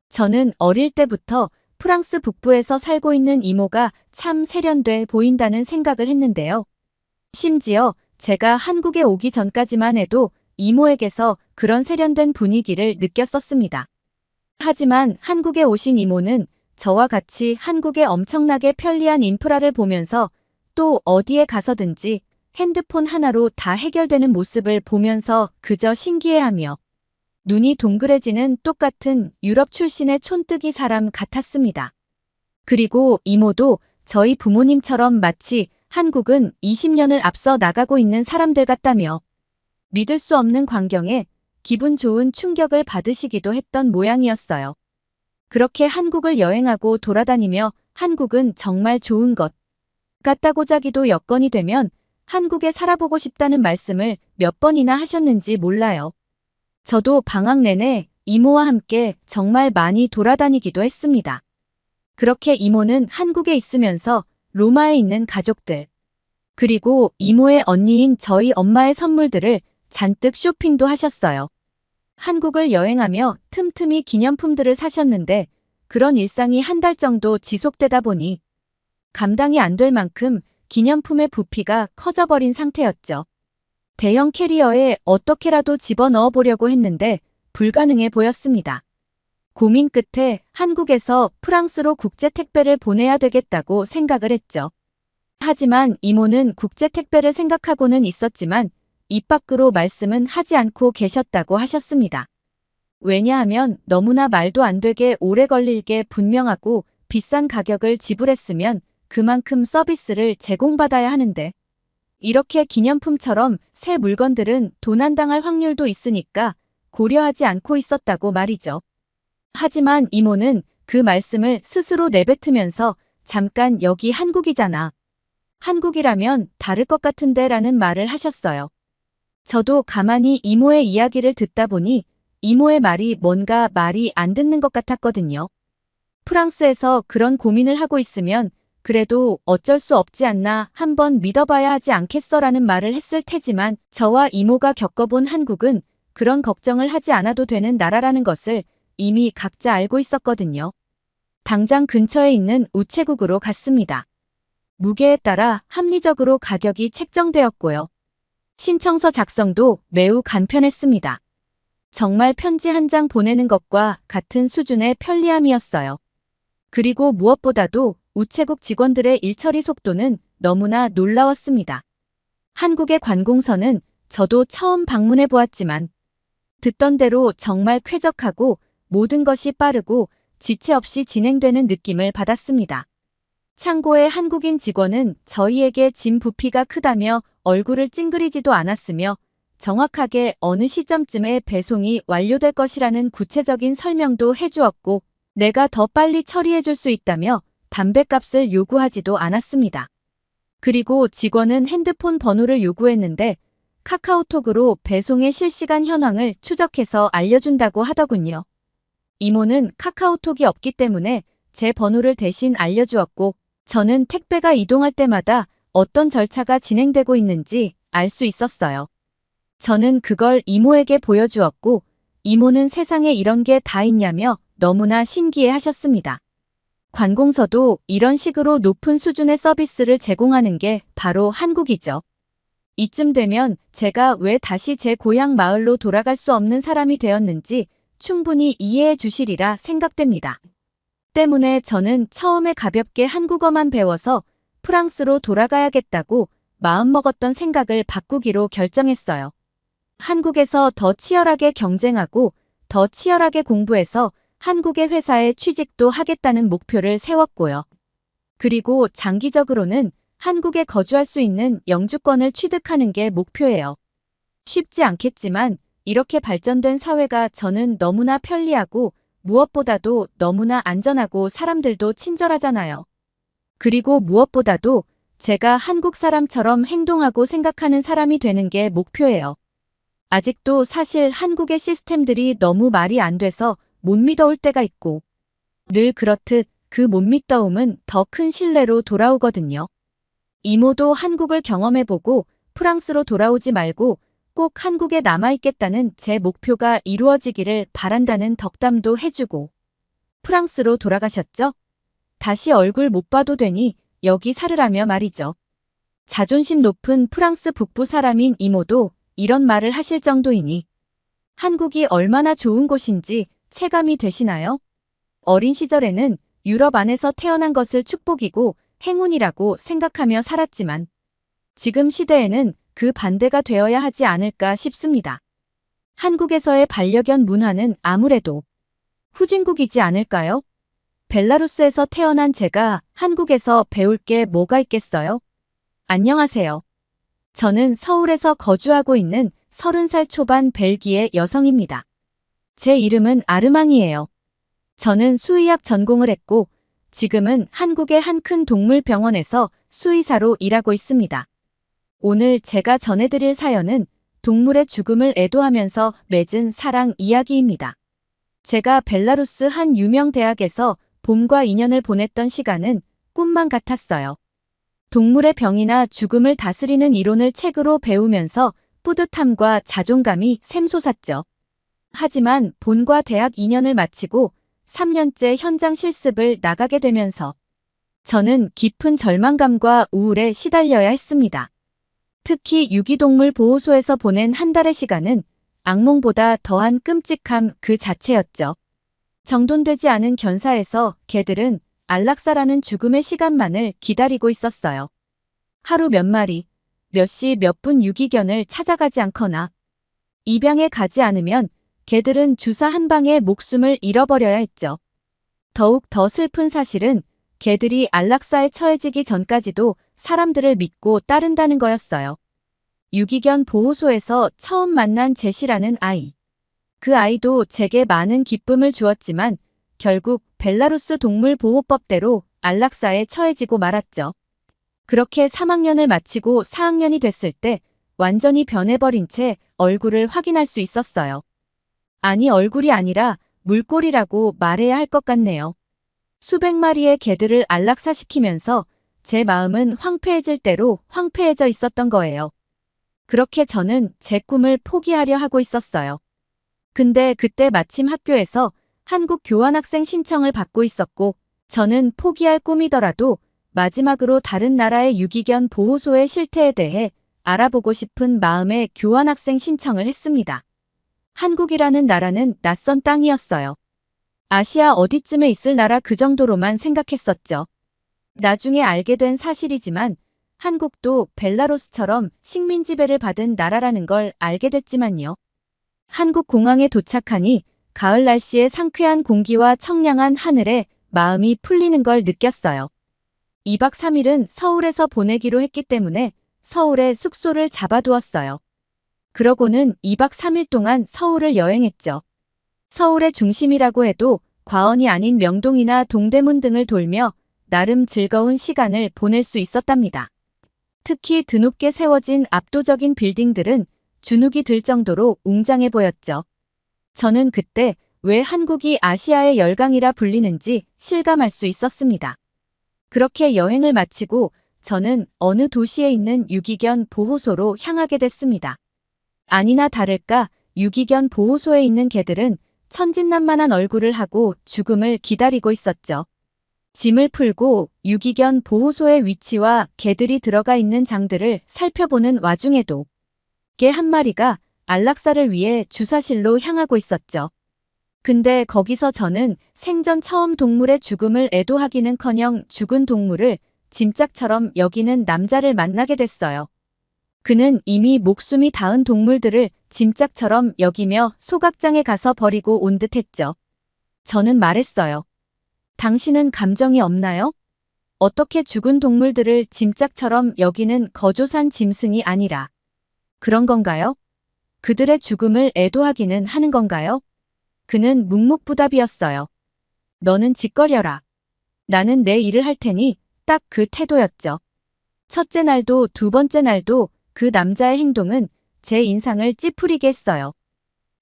저는 어릴 때부터 프랑스 북부에서 살고 있는 이모가 참 세련돼 보인다는 생각을 했는데요. 심지어 제가 한국에 오기 전까지만 해도 이모에게서 그런 세련된 분위기를 느꼈었습니다. 하지만 한국에 오신 이모는 저와 같이 한국의 엄청나게 편리한 인프라를 보면서 또 어디에 가서든지 핸드폰 하나로 다 해결되는 모습을 보면서 그저 신기해하며 눈이 동그래지는 똑같은 유럽 출신의 촌뜨기 사람 같았습니다. 그리고 이모도 저희 부모님처럼 마치 한국은 20년을 앞서 나가고 있는 사람들 같다며 믿을 수 없는 광경에 기분 좋은 충격을 받으시기도 했던 모양이었어요. 그렇게 한국을 여행하고 돌아다니며 한국은 정말 좋은 것 같다고 자기도 여건이 되면 한국에 살아보고 싶다는 말씀을 몇 번이나 하셨는지 몰라요. 저도 방학 내내 이모와 함께 정말 많이 돌아다니기도 했습니다. 그렇게 이모는 한국에 있으면서 로마에 있는 가족들, 그리고 이모의 언니인 저희 엄마의 선물들을 잔뜩 쇼핑도 하셨어요. 한국을 여행하며 틈틈이 기념품들을 사셨는데 그런 일상이 한 달 정도 지속되다 보니 감당이 안 될 만큼 기념품의 부피가 커져버린 상태였죠. 대형 캐리어에 어떻게라도 집어넣어 보려고 했는데 불가능해 보였습니다. 고민 끝에 한국에서 프랑스로 국제 택배를 보내야 되겠다고 생각을 했죠. 하지만 이모는 국제 택배를 생각하고는 있었지만 입 밖으로 말씀은 하지 않고 계셨다고 하셨습니다. 왜냐하면 너무나 말도 안 되게 오래 걸릴 게 분명하고 비싼 가격을 지불했으면 그만큼 서비스를 제공받아야 하는데 이렇게 기념품처럼 새 물건들은 도난당할 확률도 있으니까 고려하지 않고 있었다고 말이죠. 하지만 이모는 그 말씀을 스스로 내뱉으면서 잠깐 여기 한국이잖아. 한국이라면 다를 것 같은데 라는 말을 하셨어요. 저도 가만히 이모의 이야기를 듣다 보니 이모의 말이 뭔가 말이 안 듣는 것 같았거든요. 프랑스에서 그런 고민을 하고 있으면 그래도 어쩔 수 없지 않나 한번 믿어봐야 하지 않겠어라는 말을 했을 테지만 저와 이모가 겪어본 한국은 그런 걱정을 하지 않아도 되는 나라라는 것을 이미 각자 알고 있었거든요. 당장 근처에 있는 우체국으로 갔습니다. 무게에 따라 합리적으로 가격이 책정되었고요. 신청서 작성도 매우 간편했습니다. 정말 편지 한 장 보내는 것과 같은 수준의 편리함이었어요. 그리고 무엇보다도 우체국 직원들의 일처리 속도는 너무나 놀라웠습니다. 한국의 관공서는 저도 처음 방문해 보았지만 듣던 대로 정말 쾌적하고 모든 것이 빠르고 지체 없이 진행되는 느낌을 받았습니다. 창고의 한국인 직원은 저희에게 짐 부피가 크다며 얼굴을 찡그리지도 않았으며 정확하게 어느 시점쯤에 배송이 완료될 것이라는 구체적인 설명도 해주었고 내가 더 빨리 처리해 줄 수 있다며 담뱃값을 요구하지도 않았습니다. 그리고 직원은 핸드폰 번호를 요구했는데 카카오톡으로 배송의 실시간 현황을 추적해서 알려준다고 하더군요. 이모는 카카오톡이 없기 때문에 제 번호를 대신 알려주었고 저는 택배가 이동할 때마다 어떤 절차가 진행되고 있는지 알 수 있었어요. 저는 그걸 이모에게 보여주었고 이모는 세상에 이런 게 다 있냐며 너무나 신기해 하셨습니다. 관공서도 이런 식으로 높은 수준의 서비스를 제공하는 게 바로 한국이죠. 이쯤 되면 제가 왜 다시 제 고향 마을로 돌아갈 수 없는 사람이 되었는지 충분히 이해해 주시리라 생각됩니다. 때문에 저는 처음에 가볍게 한국어만 배워서 프랑스로 돌아가야겠다고 마음먹었던 생각을 바꾸기로 결정했어요. 한국에서 더 치열하게 경쟁하고 더 치열하게 공부해서 한국의 회사에 취직도 하겠다는 목표를 세웠고요. 그리고 장기적으로는 한국에 거주할 수 있는 영주권을 취득하는 게 목표예요. 쉽지 않겠지만 이렇게 발전된 사회가 저는 너무나 편리하고 무엇보다도 너무나 안전하고 사람들도 친절하잖아요. 그리고 무엇보다도 제가 한국 사람처럼 행동하고 생각하는 사람이 되는 게 목표예요. 아직도 사실 한국의 시스템들이 너무 말이 안 돼서 못 믿어올 때가 있고 늘 그렇듯 그 못 믿더움은 더 큰 신뢰로 돌아오거든요. 이모도 한국을 경험해보고 프랑스로 돌아오지 말고 꼭 한국에 남아있겠다는 제 목표가 이루어지기를 바란다는 덕담도 해주고 프랑스로 돌아가셨죠? 다시 얼굴 못 봐도 되니 여기 살으라며 말이죠. 자존심 높은 프랑스 북부 사람인 이모도 이런 말을 하실 정도이니 한국이 얼마나 좋은 곳인지 체감이 되시나요? 어린 시절에는 유럽 안에서 태어난 것을 축복이고 행운이라고 생각하며 살았지만 지금 시대에는 그 반대가 되어야 하지 않을까 싶습니다. 한국에서의 반려견 문화는 아무래도 후진국이지 않을까요? 벨라루스에서 태어난 제가 한국에서 배울 게 뭐가 있겠어요? 안녕하세요. 저는 서울에서 거주하고 있는 30살 초반 벨기에 여성입니다. 제 이름은 아르망이에요. 저는 수의학 전공을 했고 지금은 한국의 한 큰 동물병원에서 수의사로 일하고 있습니다. 오늘 제가 전해드릴 사연은 동물의 죽음을 애도하면서 맺은 사랑 이야기입니다. 제가 벨라루스 한 유명 대학에서 봄과 인연을 보냈던 시간은 꿈만 같았어요. 동물의 병이나 죽음을 다스리는 이론을 책으로 배우면서 뿌듯함과 자존감이 샘솟았죠. 하지만 본과 대학 2년을 마치고 3년째 현장 실습을 나가게 되면서 저는 깊은 절망감과 우울에 시달려야 했습니다. 특히 유기동물 보호소에서 보낸 한 달의 시간은 악몽보다 더한 끔찍함 그 자체였죠. 정돈되지 않은 견사에서 개들은 안락사라는 죽음의 시간만을 기다리고 있었어요. 하루 몇 마리, 몇 시 몇 분 유기견을 찾아가지 않거나 입양에 가지 않으면 개들은 주사 한 방에 목숨을 잃어버려야 했죠. 더욱 더 슬픈 사실은 개들이 안락사에 처해지기 전까지도 사람들을 믿고 따른다는 거였어요. 유기견 보호소에서 처음 만난 제시라는 아이. 그 아이도 제게 많은 기쁨을 주었지만 결국 벨라루스 동물보호법대로 안락사에 처해지고 말았죠. 그렇게 3학년을 마치고 4학년이 됐을 때 완전히 변해버린 채 얼굴을 확인할 수 있었어요. 아니, 얼굴이 아니라 물꼬리라고 말해야 할 것 같네요. 수백 마리의 개들을 안락사시키면서 제 마음은 황폐해질 대로 황폐해져 있었던 거예요. 그렇게 저는 제 꿈을 포기하려 하고 있었어요. 근데 그때 마침 학교에서 한국 교환학생 신청을 받고 있었고 저는 포기할 꿈이더라도 마지막으로 다른 나라의 유기견 보호소의 실태에 대해 알아보고 싶은 마음에 교환학생 신청을 했습니다. 한국이라는 나라는 낯선 땅이었어요. 아시아 어디쯤에 있을 나라 그 정도로만 생각했었죠. 나중에 알게 된 사실이지만 한국도 벨라루스처럼 식민 지배를 받은 나라라는 걸 알게 됐지만요. 한국 공항에 도착하니 가을 날씨의 상쾌한 공기와 청량한 하늘에 마음이 풀리는 걸 느꼈어요. 2박 3일은 서울에서 보내기로 했기 때문에 서울에 숙소를 잡아두었어요. 그러고는 2박 3일 동안 서울을 여행했죠. 서울의 중심이라고 해도 과언이 아닌 명동이나 동대문 등을 돌며 나름 즐거운 시간을 보낼 수 있었답니다. 특히 드높게 세워진 압도적인 빌딩들은 주눅이 들 정도로 웅장해 보였죠. 저는 그때 왜 한국이 아시아의 열강이라 불리는지 실감할 수 있었습니다. 그렇게 여행을 마치고 저는 어느 도시에 있는 유기견 보호소로 향하게 됐습니다. 아니나 다를까 유기견 보호소에 있는 개들은 천진난만한 얼굴을 하고 죽음을 기다리고 있었죠. 짐을 풀고 유기견 보호소의 위치와 개들이 들어가 있는 장들을 살펴보는 와중에도 개 한 마리가 안락사를 위해 주사실로 향하고 있었죠. 근데 거기서 저는 생전 처음 동물의 죽음을 애도하기는커녕 죽은 동물을 짐짝처럼 여기는 남자를 만나게 됐어요. 그는 이미 목숨이 닿은 동물들을 짐짝처럼 여기며 소각장에 가서 버리고 온 듯했죠. 저는 말했어요. 당신은 감정이 없나요? 어떻게 죽은 동물들을 짐짝처럼 여기는 거조산 짐승이 아니라 그런 건가요? 그들의 죽음을 애도하기는 하는 건가요? 그는 묵묵부답이었어요. 너는 짓거려라. 나는 내 일을 할 테니 딱 그 태도였죠. 첫째 날도 두 번째 날도 그 남자의 행동은 제 인상을 찌푸리게 했어요.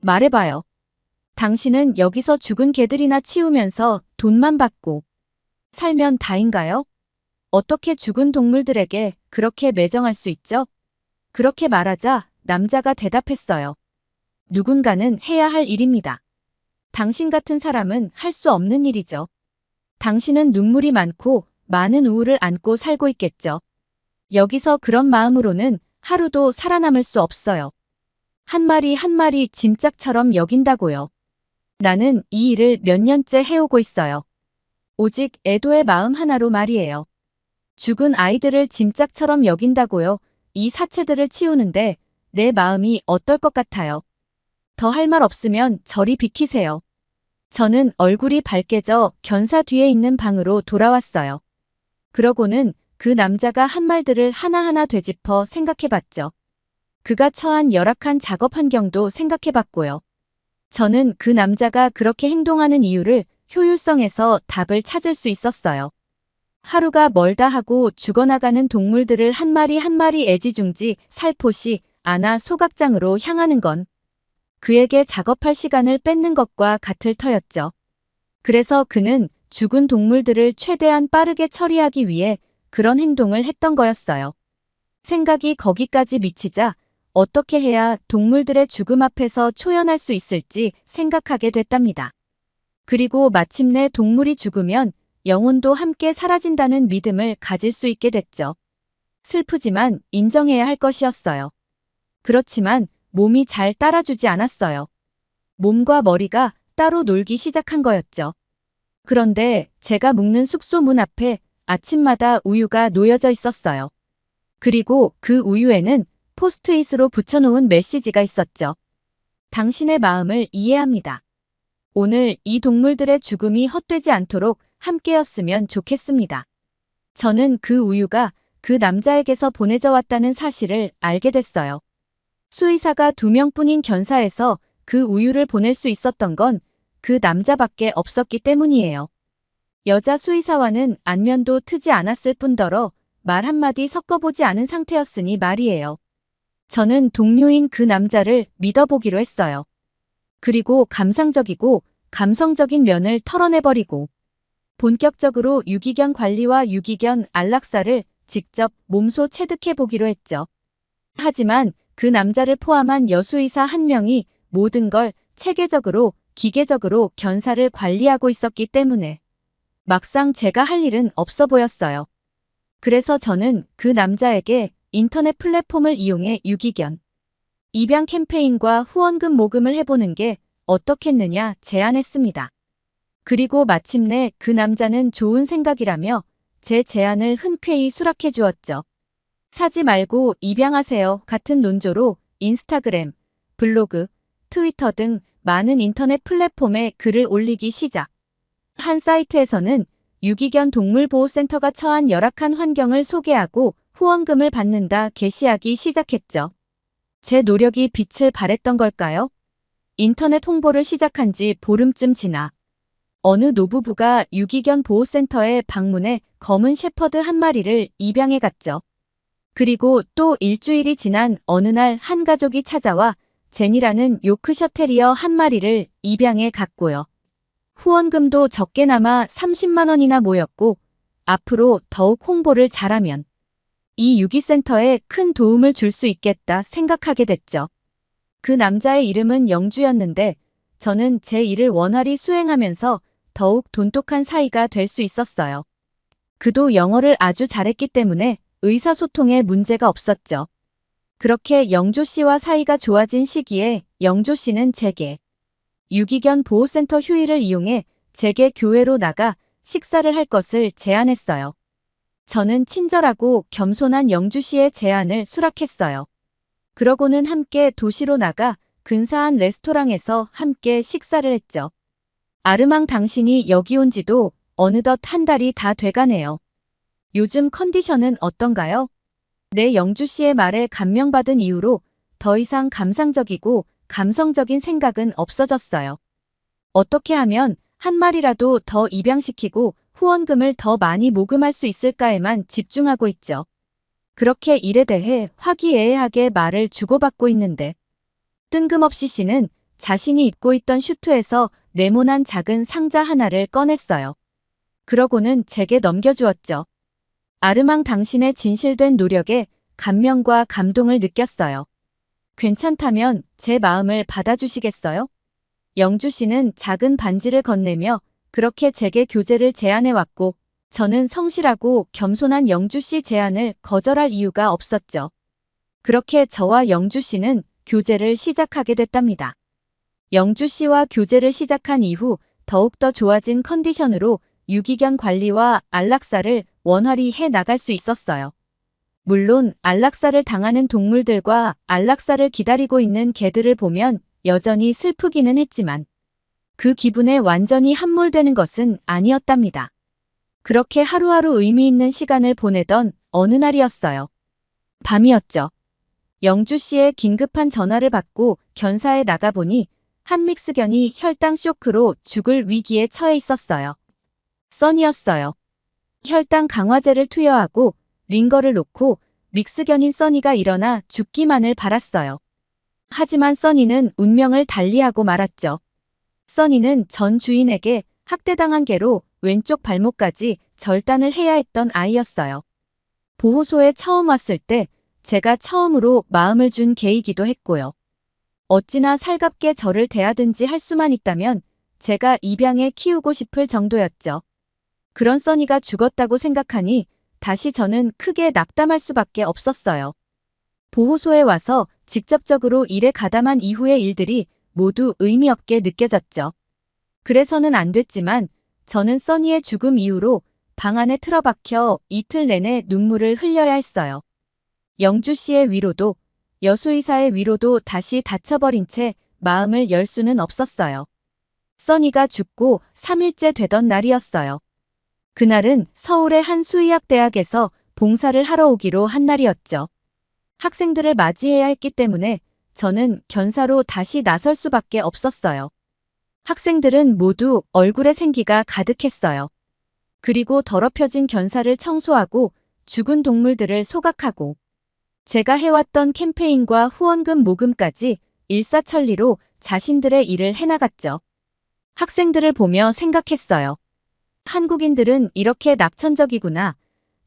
말해봐요. 당신은 여기서 죽은 개들이나 치우면서 돈만 받고 살면 다인가요? 어떻게 죽은 동물들에게 그렇게 매정할 수 있죠? 그렇게 말하자 남자가 대답했어요. 누군가는 해야 할 일입니다. 당신 같은 사람은 할 수 없는 일이죠. 당신은 눈물이 많고 많은 우울을 안고 살고 있겠죠. 여기서 그런 마음으로는 하루도 살아남을 수 없어요. 한 마리 한 마리 짐짝처럼 여긴다고요. 나는 이 일을 몇 년째 해오고 있어요. 오직 애도의 마음 하나로 말이에요. 죽은 아이들을 짐짝처럼 여긴다고요. 이 사체들을 치우는데 내 마음이 어떨 것 같아요. 더 할 말 없으면 저리 비키세요. 저는 얼굴이 밝게져 견사 뒤에 있는 방으로 돌아왔어요. 그러고는 그 남자가 한 말들을 하나하나 되짚어 생각해봤죠. 그가 처한 열악한 작업 환경도 생각해봤고요. 저는 그 남자가 그렇게 행동하는 이유를 효율성에서 답을 찾을 수 있었어요. 하루가 멀다 하고 죽어나가는 동물들을 한 마리 한 마리 애지중지 살포시 안아 소각장으로 향하는 건 그에게 작업할 시간을 뺏는 것과 같을 터였죠. 그래서 그는 죽은 동물들을 최대한 빠르게 처리하기 위해 그런 행동을 했던 거였어요. 생각이 거기까지 미치자 어떻게 해야 동물들의 죽음 앞에서 초연할 수 있을지 생각하게 됐답니다. 그리고 마침내 동물이 죽으면 영혼도 함께 사라진다는 믿음을 가질 수 있게 됐죠. 슬프지만 인정해야 할 것이었어요. 그렇지만 몸이 잘 따라주지 않았어요. 몸과 머리가 따로 놀기 시작한 거였죠. 그런데 제가 묵는 숙소 문 앞에 아침마다 우유가 놓여져 있었어요. 그리고 그 우유에는 포스트잇으로 붙여놓은 메시지가 있었죠. 당신의 마음을 이해합니다. 오늘 이 동물들의 죽음이 헛되지 않도록 함께였으면 좋겠습니다. 저는 그 우유가 그 남자에게서 보내져 왔다는 사실을 알게 됐어요. 수의사가 2명뿐인 견사에서 그 우유를 보낼 수 있었던 건 그 남자밖에 없었기 때문이에요. 여자 수의사와는 안면도 트지 않았을 뿐더러 말 한마디 섞어보지 않은 상태였으니 말이에요. 저는 동료인 그 남자를 믿어보기로 했어요. 그리고 감상적이고 감성적인 면을 털어내버리고 본격적으로 유기견 관리와 유기견 안락사를 직접 몸소 체득해보기로 했죠. 하지만 그 남자를 포함한 여수의사 1명이 모든 걸 체계적으로 기계적으로 견사를 관리하고 있었기 때문에 막상 제가 할 일은 없어 보였어요. 그래서 저는 그 남자에게 인터넷 플랫폼을 이용해 유기견 입양 캠페인과 후원금 모금을 해보는 게 어떻겠느냐 제안했습니다. 그리고 마침내 그 남자는 좋은 생각이라며 제 제안을 흔쾌히 수락해 주었죠. 사지 말고 입양하세요 같은 논조로 인스타그램, 블로그, 트위터 등 많은 인터넷 플랫폼에 글을 올리기 시작. 한 사이트에서는 유기견 동물보호센터가 처한 열악한 환경을 소개하고 후원금을 받는다 게시하기 시작했죠. 제 노력이 빛을 발했던 걸까요? 인터넷 홍보를 시작한 지 보름쯤 지나 어느 노부부가 유기견 보호센터에 방문해 검은 셰퍼드 1마리를 입양해 갔죠. 그리고 또 일주일이 지난 어느 날 한 가족이 찾아와 제니라는 요크셔 테리어 1마리를 입양해 갔고요. 후원금도 적게나마 30만 원이나 모였고 앞으로 더욱 홍보를 잘하면 이 유기센터에 큰 도움을 줄 수 있겠다 생각하게 됐죠. 그 남자의 이름은 영주였는데 저는 제 일을 원활히 수행하면서 더욱 돈독한 사이가 될 수 있었어요. 그도 영어를 아주 잘했기 때문에 의사소통에 문제가 없었죠. 그렇게 영조 씨와 사이가 좋아진 시기에 영조 씨는 제게 유기견 보호센터 휴일을 이용해 제게 교회로 나가 식사를 할 것을 제안했어요. 저는 친절하고 겸손한 영주 씨의 제안을 수락했어요. 그러고는 함께 도시로 나가 근사한 레스토랑에서 함께 식사를 했죠. 아르망 당신이 여기 온 지도 어느덧 한 달이 다 돼가네요. 요즘 컨디션은 어떤가요? 내 영주 씨의 말에 감명받은 이후로 더 이상 감상적이고 감성적인 생각은 없어졌어요. 어떻게 하면 한 마리라도 더 입양시키고 후원금을 더 많이 모금할 수 있을까에만 집중하고 있죠. 그렇게 일에 대해 화기애애하게 말을 주고받고 있는데 뜬금없이 씨는 자신이 입고 있던 슈트에서 네모난 작은 상자 하나를 꺼냈어요. 그러고는 제게 넘겨주었죠. 아르망 당신의 진실된 노력에 감명과 감동을 느꼈어요. 괜찮다면 제 마음을 받아주시겠어요? 영주 씨는 작은 반지를 건네며 그렇게 제게 교제를 제안해왔고 저는 성실하고 겸손한 영주 씨 제안을 거절할 이유가 없었죠. 그렇게 저와 영주 씨는 교제를 시작하게 됐답니다. 영주 씨와 교제를 시작한 이후 더욱더 좋아진 컨디션으로 유기견 관리와 안락사를 원활히 해 나갈 수 있었어요. 물론 안락사를 당하는 동물들과 안락사를 기다리고 있는 개들을 보면 여전히 슬프기는 했지만 그 기분에 완전히 함몰되는 것은 아니었답니다. 그렇게 하루하루 의미 있는 시간을 보내던 어느 날이었어요. 밤이었죠. 영주 씨의 긴급한 전화를 받고 견사에 나가보니 한 믹스견이 혈당 쇼크로 죽을 위기에 처해 있었어요. 써니였어요. 혈당 강화제를 투여하고 링거를 놓고 믹스견인 써니가 일어나 죽기만을 바랐어요. 하지만 써니는 운명을 달리하고 말았죠. 써니는 전 주인에게 학대당한 개로 왼쪽 발목까지 절단을 해야 했던 아이였어요. 보호소에 처음 왔을 때 제가 처음으로 마음을 준 개이기도 했고요. 어찌나 살갑게 저를 대하든지 할 수만 있다면 제가 입양해 키우고 싶을 정도였죠. 그런 써니가 죽었다고 생각하니 다시 저는 크게 낙담할 수밖에 없었어요. 보호소에 와서 직접적으로 일에 가담한 이후의 일들이 모두 의미 없게 느껴졌죠. 그래서는 안 됐지만 저는 써니의 죽음 이후로 방 안에 틀어박혀 이틀 내내 눈물을 흘려야 했어요. 영주 씨의 위로도 여수의사의 위로도 다시 닫혀버린 채 마음을 열 수는 없었어요. 써니가 죽고 3일째 되던 날이었어요. 그날은 서울의 한 수의학대학에서 봉사를 하러 오기로 한 날이었죠. 학생들을 맞이해야 했기 때문에 저는 견사로 다시 나설 수밖에 없었어요. 학생들은 모두 얼굴에 생기가 가득했어요. 그리고 더럽혀진 견사를 청소하고 죽은 동물들을 소각하고 제가 해왔던 캠페인과 후원금 모금까지 일사천리로 자신들의 일을 해나갔죠. 학생들을 보며 생각했어요. 한국인들은 이렇게 낙천적이구나.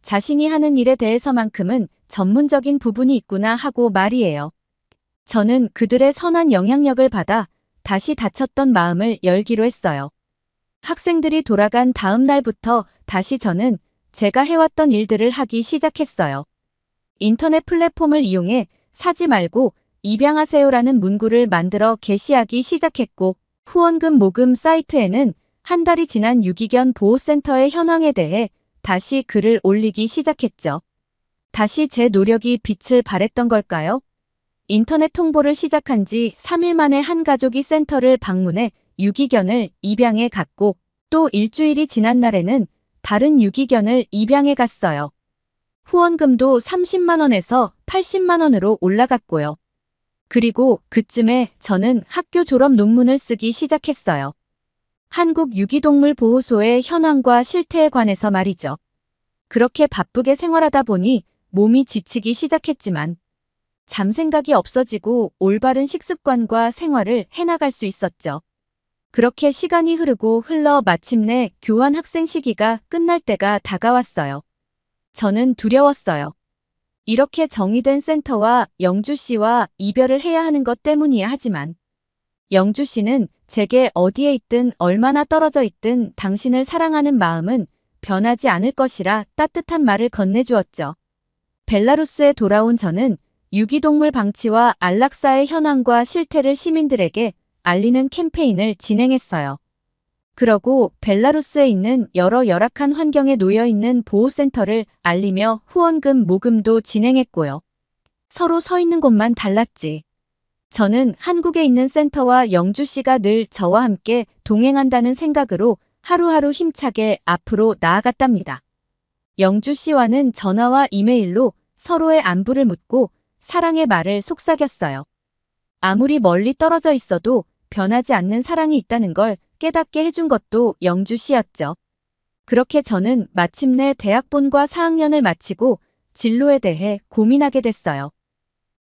자신이 하는 일에 대해서만큼은 전문적인 부분이 있구나 하고 말이에요. 저는 그들의 선한 영향력을 받아 다시 닫혔던 마음을 열기로 했어요. 학생들이 돌아간 다음 날부터 다시 저는 제가 해왔던 일들을 하기 시작했어요. 인터넷 플랫폼을 이용해 사지 말고 입양하세요라는 문구를 만들어 게시하기 시작했고 후원금 모금 사이트에는 한 달이 지난 유기견 보호센터의 현황에 대해 다시 글을 올리기 시작했죠. 다시 제 노력이 빛을 발했던 걸까요? 인터넷 홍보를 시작한 지 3일 만에 한 가족이 센터를 방문해 유기견을 입양해 갔고 또 일주일이 지난 날에는 다른 유기견을 입양해 갔어요. 후원금도 30만 원에서 80만 원으로 올라갔고요. 그리고 그쯤에 저는 학교 졸업 논문을 쓰기 시작했어요. 한국 유기동물 보호소의 현황과 실태에 관해서 말이죠. 그렇게 바쁘게 생활하다 보니 몸이 지치기 시작했지만 잠생각이 없어지고 올바른 식습관과 생활을 해나갈 수 있었죠. 그렇게 시간이 흐르고 흘러 마침내 교환 학생 시기가 끝날 때가 다가왔어요. 저는 두려웠어요. 이렇게 정의된 센터와 영주 씨와 이별을 해야 하는 것 때문이야 하지만 영주 씨는 제게 어디에 있든 얼마나 떨어져 있든 당신을 사랑하는 마음은 변하지 않을 것이라 따뜻한 말을 건네주었죠. 벨라루스에 돌아온 저는 유기동물 방치와 안락사의 현황과 실태를 시민들에게 알리는 캠페인을 진행했어요. 그러고 벨라루스에 있는 여러 열악한 환경에 놓여 있는 보호센터를 알리며 후원금 모금도 진행했고요. 서로 서 있는 곳만 달랐지. 저는 한국에 있는 센터와 영주 씨가 늘 저와 함께 동행한다는 생각으로 하루하루 힘차게 앞으로 나아갔답니다. 영주 씨와는 전화와 이메일로 서로의 안부를 묻고 사랑의 말을 속삭였어요. 아무리 멀리 떨어져 있어도 변하지 않는 사랑이 있다는 걸 깨닫게 해준 것도 영주 씨였죠. 그렇게 저는 마침내 대학본과 4학년을 마치고 진로에 대해 고민하게 됐어요.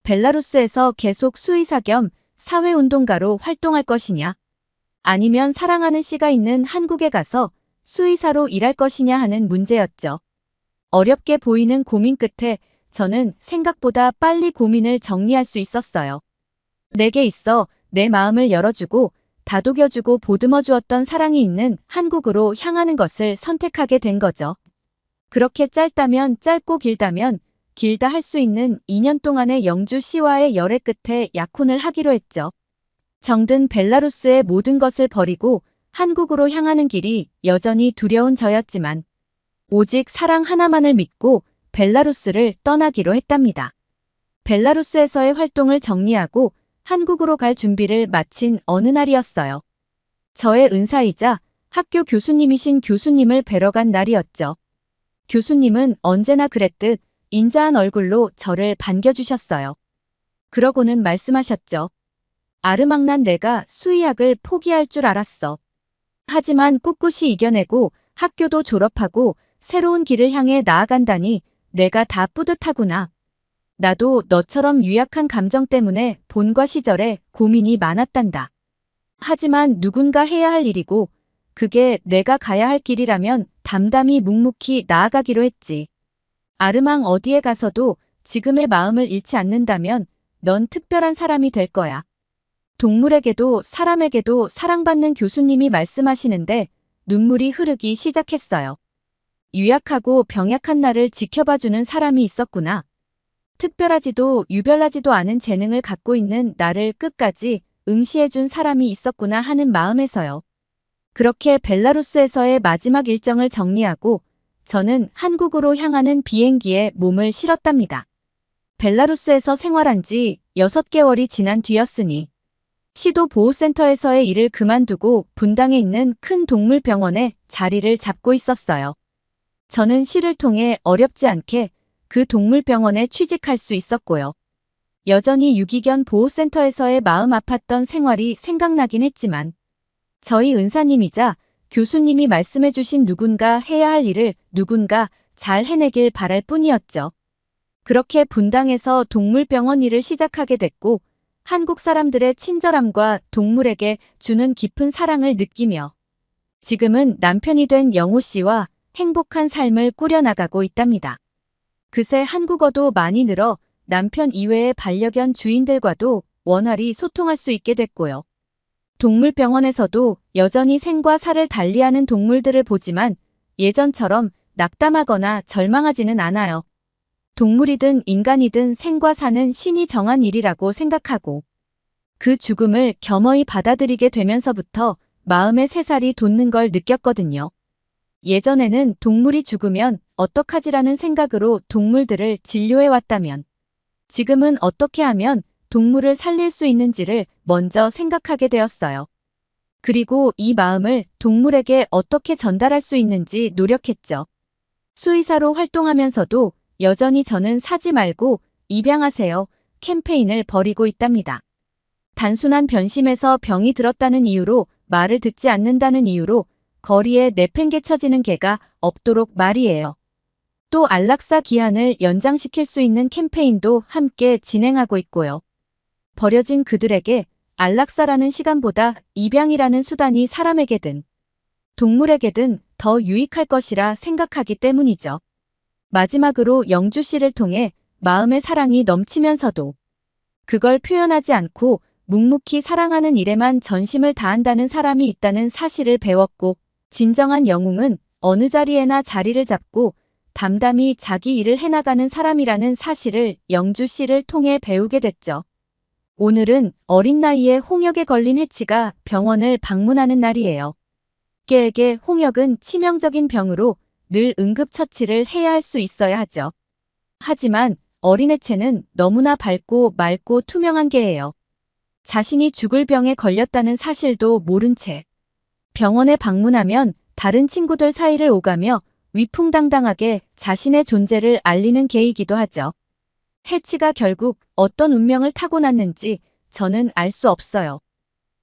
벨라루스에서 계속 수의사 겸 사회운동가로 활동할 것이냐, 아니면 사랑하는 씨가 있는 한국에 가서 수의사로 일할 것이냐 하는 문제였죠. 어렵게 보이는 고민 끝에 저는 생각보다 빨리 고민을 정리할 수 있었어요. 내게 있어 내 마음을 열어주고 다독여주고 보듬어 주었던 사랑이 있는 한국으로 향하는 것을 선택하게 된 거죠. 그렇게 짧다면 짧고 길다면 길다 할 수 있는 2년 동안의 영주 씨와의 열애 끝에 약혼을 하기로 했죠. 정든 벨라루스의 모든 것을 버리고 한국으로 향하는 길이 여전히 두려운 저였지만 오직 사랑 하나만을 믿고 벨라루스를 떠나기로 했답니다. 벨라루스에서의 활동을 정리하고 한국으로 갈 준비를 마친 어느 날이었어요. 저의 은사이자 학교 교수님이신 교수님을 뵈러 간 날이었죠. 교수님은 언제나 그랬듯 인자한 얼굴로 저를 반겨주셨어요. 그러고는 말씀하셨죠. 아르막난 내가 수의학을 포기할 줄 알았어. 하지만 꿋꿋이 이겨내고 학교도 졸업하고 새로운 길을 향해 나아간다니 내가 다 뿌듯하구나. 나도 너처럼 유약한 감정 때문에 본과 시절에 고민이 많았단다. 하지만 누군가 해야 할 일이고 그게 내가 가야 할 길이라면 담담히 묵묵히 나아가기로 했지. 아르망 어디에 가서도 지금의 마음을 잃지 않는다면 넌 특별한 사람이 될 거야. 동물에게도 사람에게도 사랑받는 교수님이 말씀하시는데 눈물이 흐르기 시작했어요. 유약하고 병약한 나를 지켜봐주는 사람이 있었구나. 특별하지도 유별나지도 않은 재능을 갖고 있는 나를 끝까지 응시해준 사람이 있었구나 하는 마음에서요. 그렇게 벨라루스에서의 마지막 일정을 정리하고 저는 한국으로 향하는 비행기에 몸을 실었답니다. 벨라루스에서 생활한 지 6개월이 지난 뒤였으니 시도보호센터에서의 일을 그만두고 분당에 있는 큰 동물병원에 자리를 잡고 있었어요. 저는 시를 통해 어렵지 않게 그 동물병원에 취직할 수 있었고요. 여전히 유기견 보호센터에서의 마음 아팠던 생활이 생각나긴 했지만 저희 은사님이자 교수님이 말씀해주신 누군가 해야 할 일을 누군가 잘 해내길 바랄 뿐이었죠. 그렇게 분당에서 동물병원 일을 시작하게 됐고 한국 사람들의 친절함과 동물에게 주는 깊은 사랑을 느끼며 지금은 남편이 된 영호 씨와 행복한 삶을 꾸려나가고 있답니다. 그새 한국어도 많이 늘어 남편 이외의 반려견 주인들과도 원활히 소통할 수 있게 됐고요. 동물병원에서도 여전히 생과 사를 달리하는 동물들을 보지만 예전처럼 낙담하거나 절망하지는 않아요. 동물이든 인간이든 생과 사는 신이 정한 일이라고 생각하고 그 죽음을 겸허히 받아들이게 되면서부터 마음의 새살이 돋는 걸 느꼈거든요. 예전에는 동물이 죽으면 어떡하지라는 생각으로 동물들을 진료해왔다면 지금은 어떻게 하면 동물을 살릴 수 있는지를 먼저 생각하게 되었어요. 그리고 이 마음을 동물에게 어떻게 전달할 수 있는지 노력했죠. 수의사로 활동하면서도 여전히 저는 사지 말고 입양하세요 캠페인을 벌이고 있답니다. 단순한 변심에서 병이 들었다는 이유로 말을 듣지 않는다는 이유로 거리에 내팽개쳐지는 개가 없도록 말이에요. 또 안락사 기한을 연장시킬 수 있는 캠페인도 함께 진행하고 있고요. 버려진 그들에게 안락사라는 시간보다 입양이라는 수단이 사람에게든 동물에게든 더 유익할 것이라 생각하기 때문이죠. 마지막으로 영주 씨를 통해 마음의 사랑이 넘치면서도 그걸 표현하지 않고 묵묵히 사랑하는 일에만 전심을 다한다는 사람이 있다는 사실을 배웠고 진정한 영웅은 어느 자리에나 자리를 잡고 담담히 자기 일을 해나가는 사람이라는 사실을 영주 씨를 통해 배우게 됐죠. 오늘은 어린 나이에 홍역에 걸린 해치가 병원을 방문하는 날이에요. 개에게 홍역은 치명적인 병으로 늘 응급처치를 해야 할 수 있어야 하죠. 하지만 어린 해체는 너무나 밝고 맑고 투명한 개예요. 자신이 죽을 병에 걸렸다는 사실도 모른 채 병원에 방문하면 다른 친구들 사이를 오가며 위풍당당하게 자신의 존재를 알리는 개이기도 하죠. 해치가 결국 어떤 운명을 타고났는지 저는 알 수 없어요.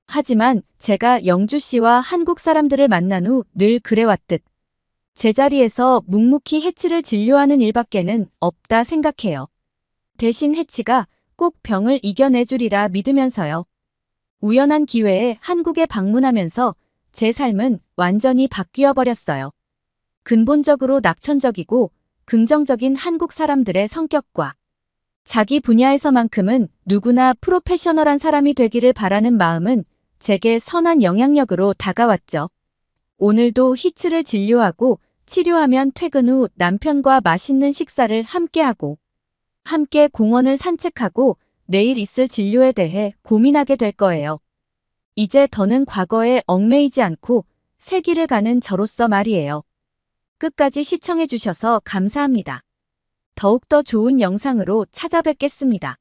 하지만 제가 영주 씨와 한국 사람들을 만난 후 늘 그래왔듯 제자리에서 묵묵히 해치를 진료하는 일밖에는 없다 생각해요. 대신 해치가 꼭 병을 이겨내주리라 믿으면서요. 우연한 기회에 한국에 방문하면서 제 삶은 완전히 바뀌어 버렸어요. 근본적으로 낙천적이고 긍정적인 한국 사람들의 성격과 자기 분야에서만큼은 누구나 프로페셔널한 사람이 되기를 바라는 마음은 제게 선한 영향력으로 다가왔죠. 오늘도 히츠를 진료하고 치료하면 퇴근 후 남편과 맛있는 식사를 함께하고 함께 공원을 산책하고 내일 있을 진료에 대해 고민하게 될 거예요. 이제 더는 과거에 얽매이지 않고 새 길을 가는 저로서 말이에요. 끝까지 시청해주셔서 감사합니다. 더욱더 좋은 영상으로 찾아뵙겠습니다.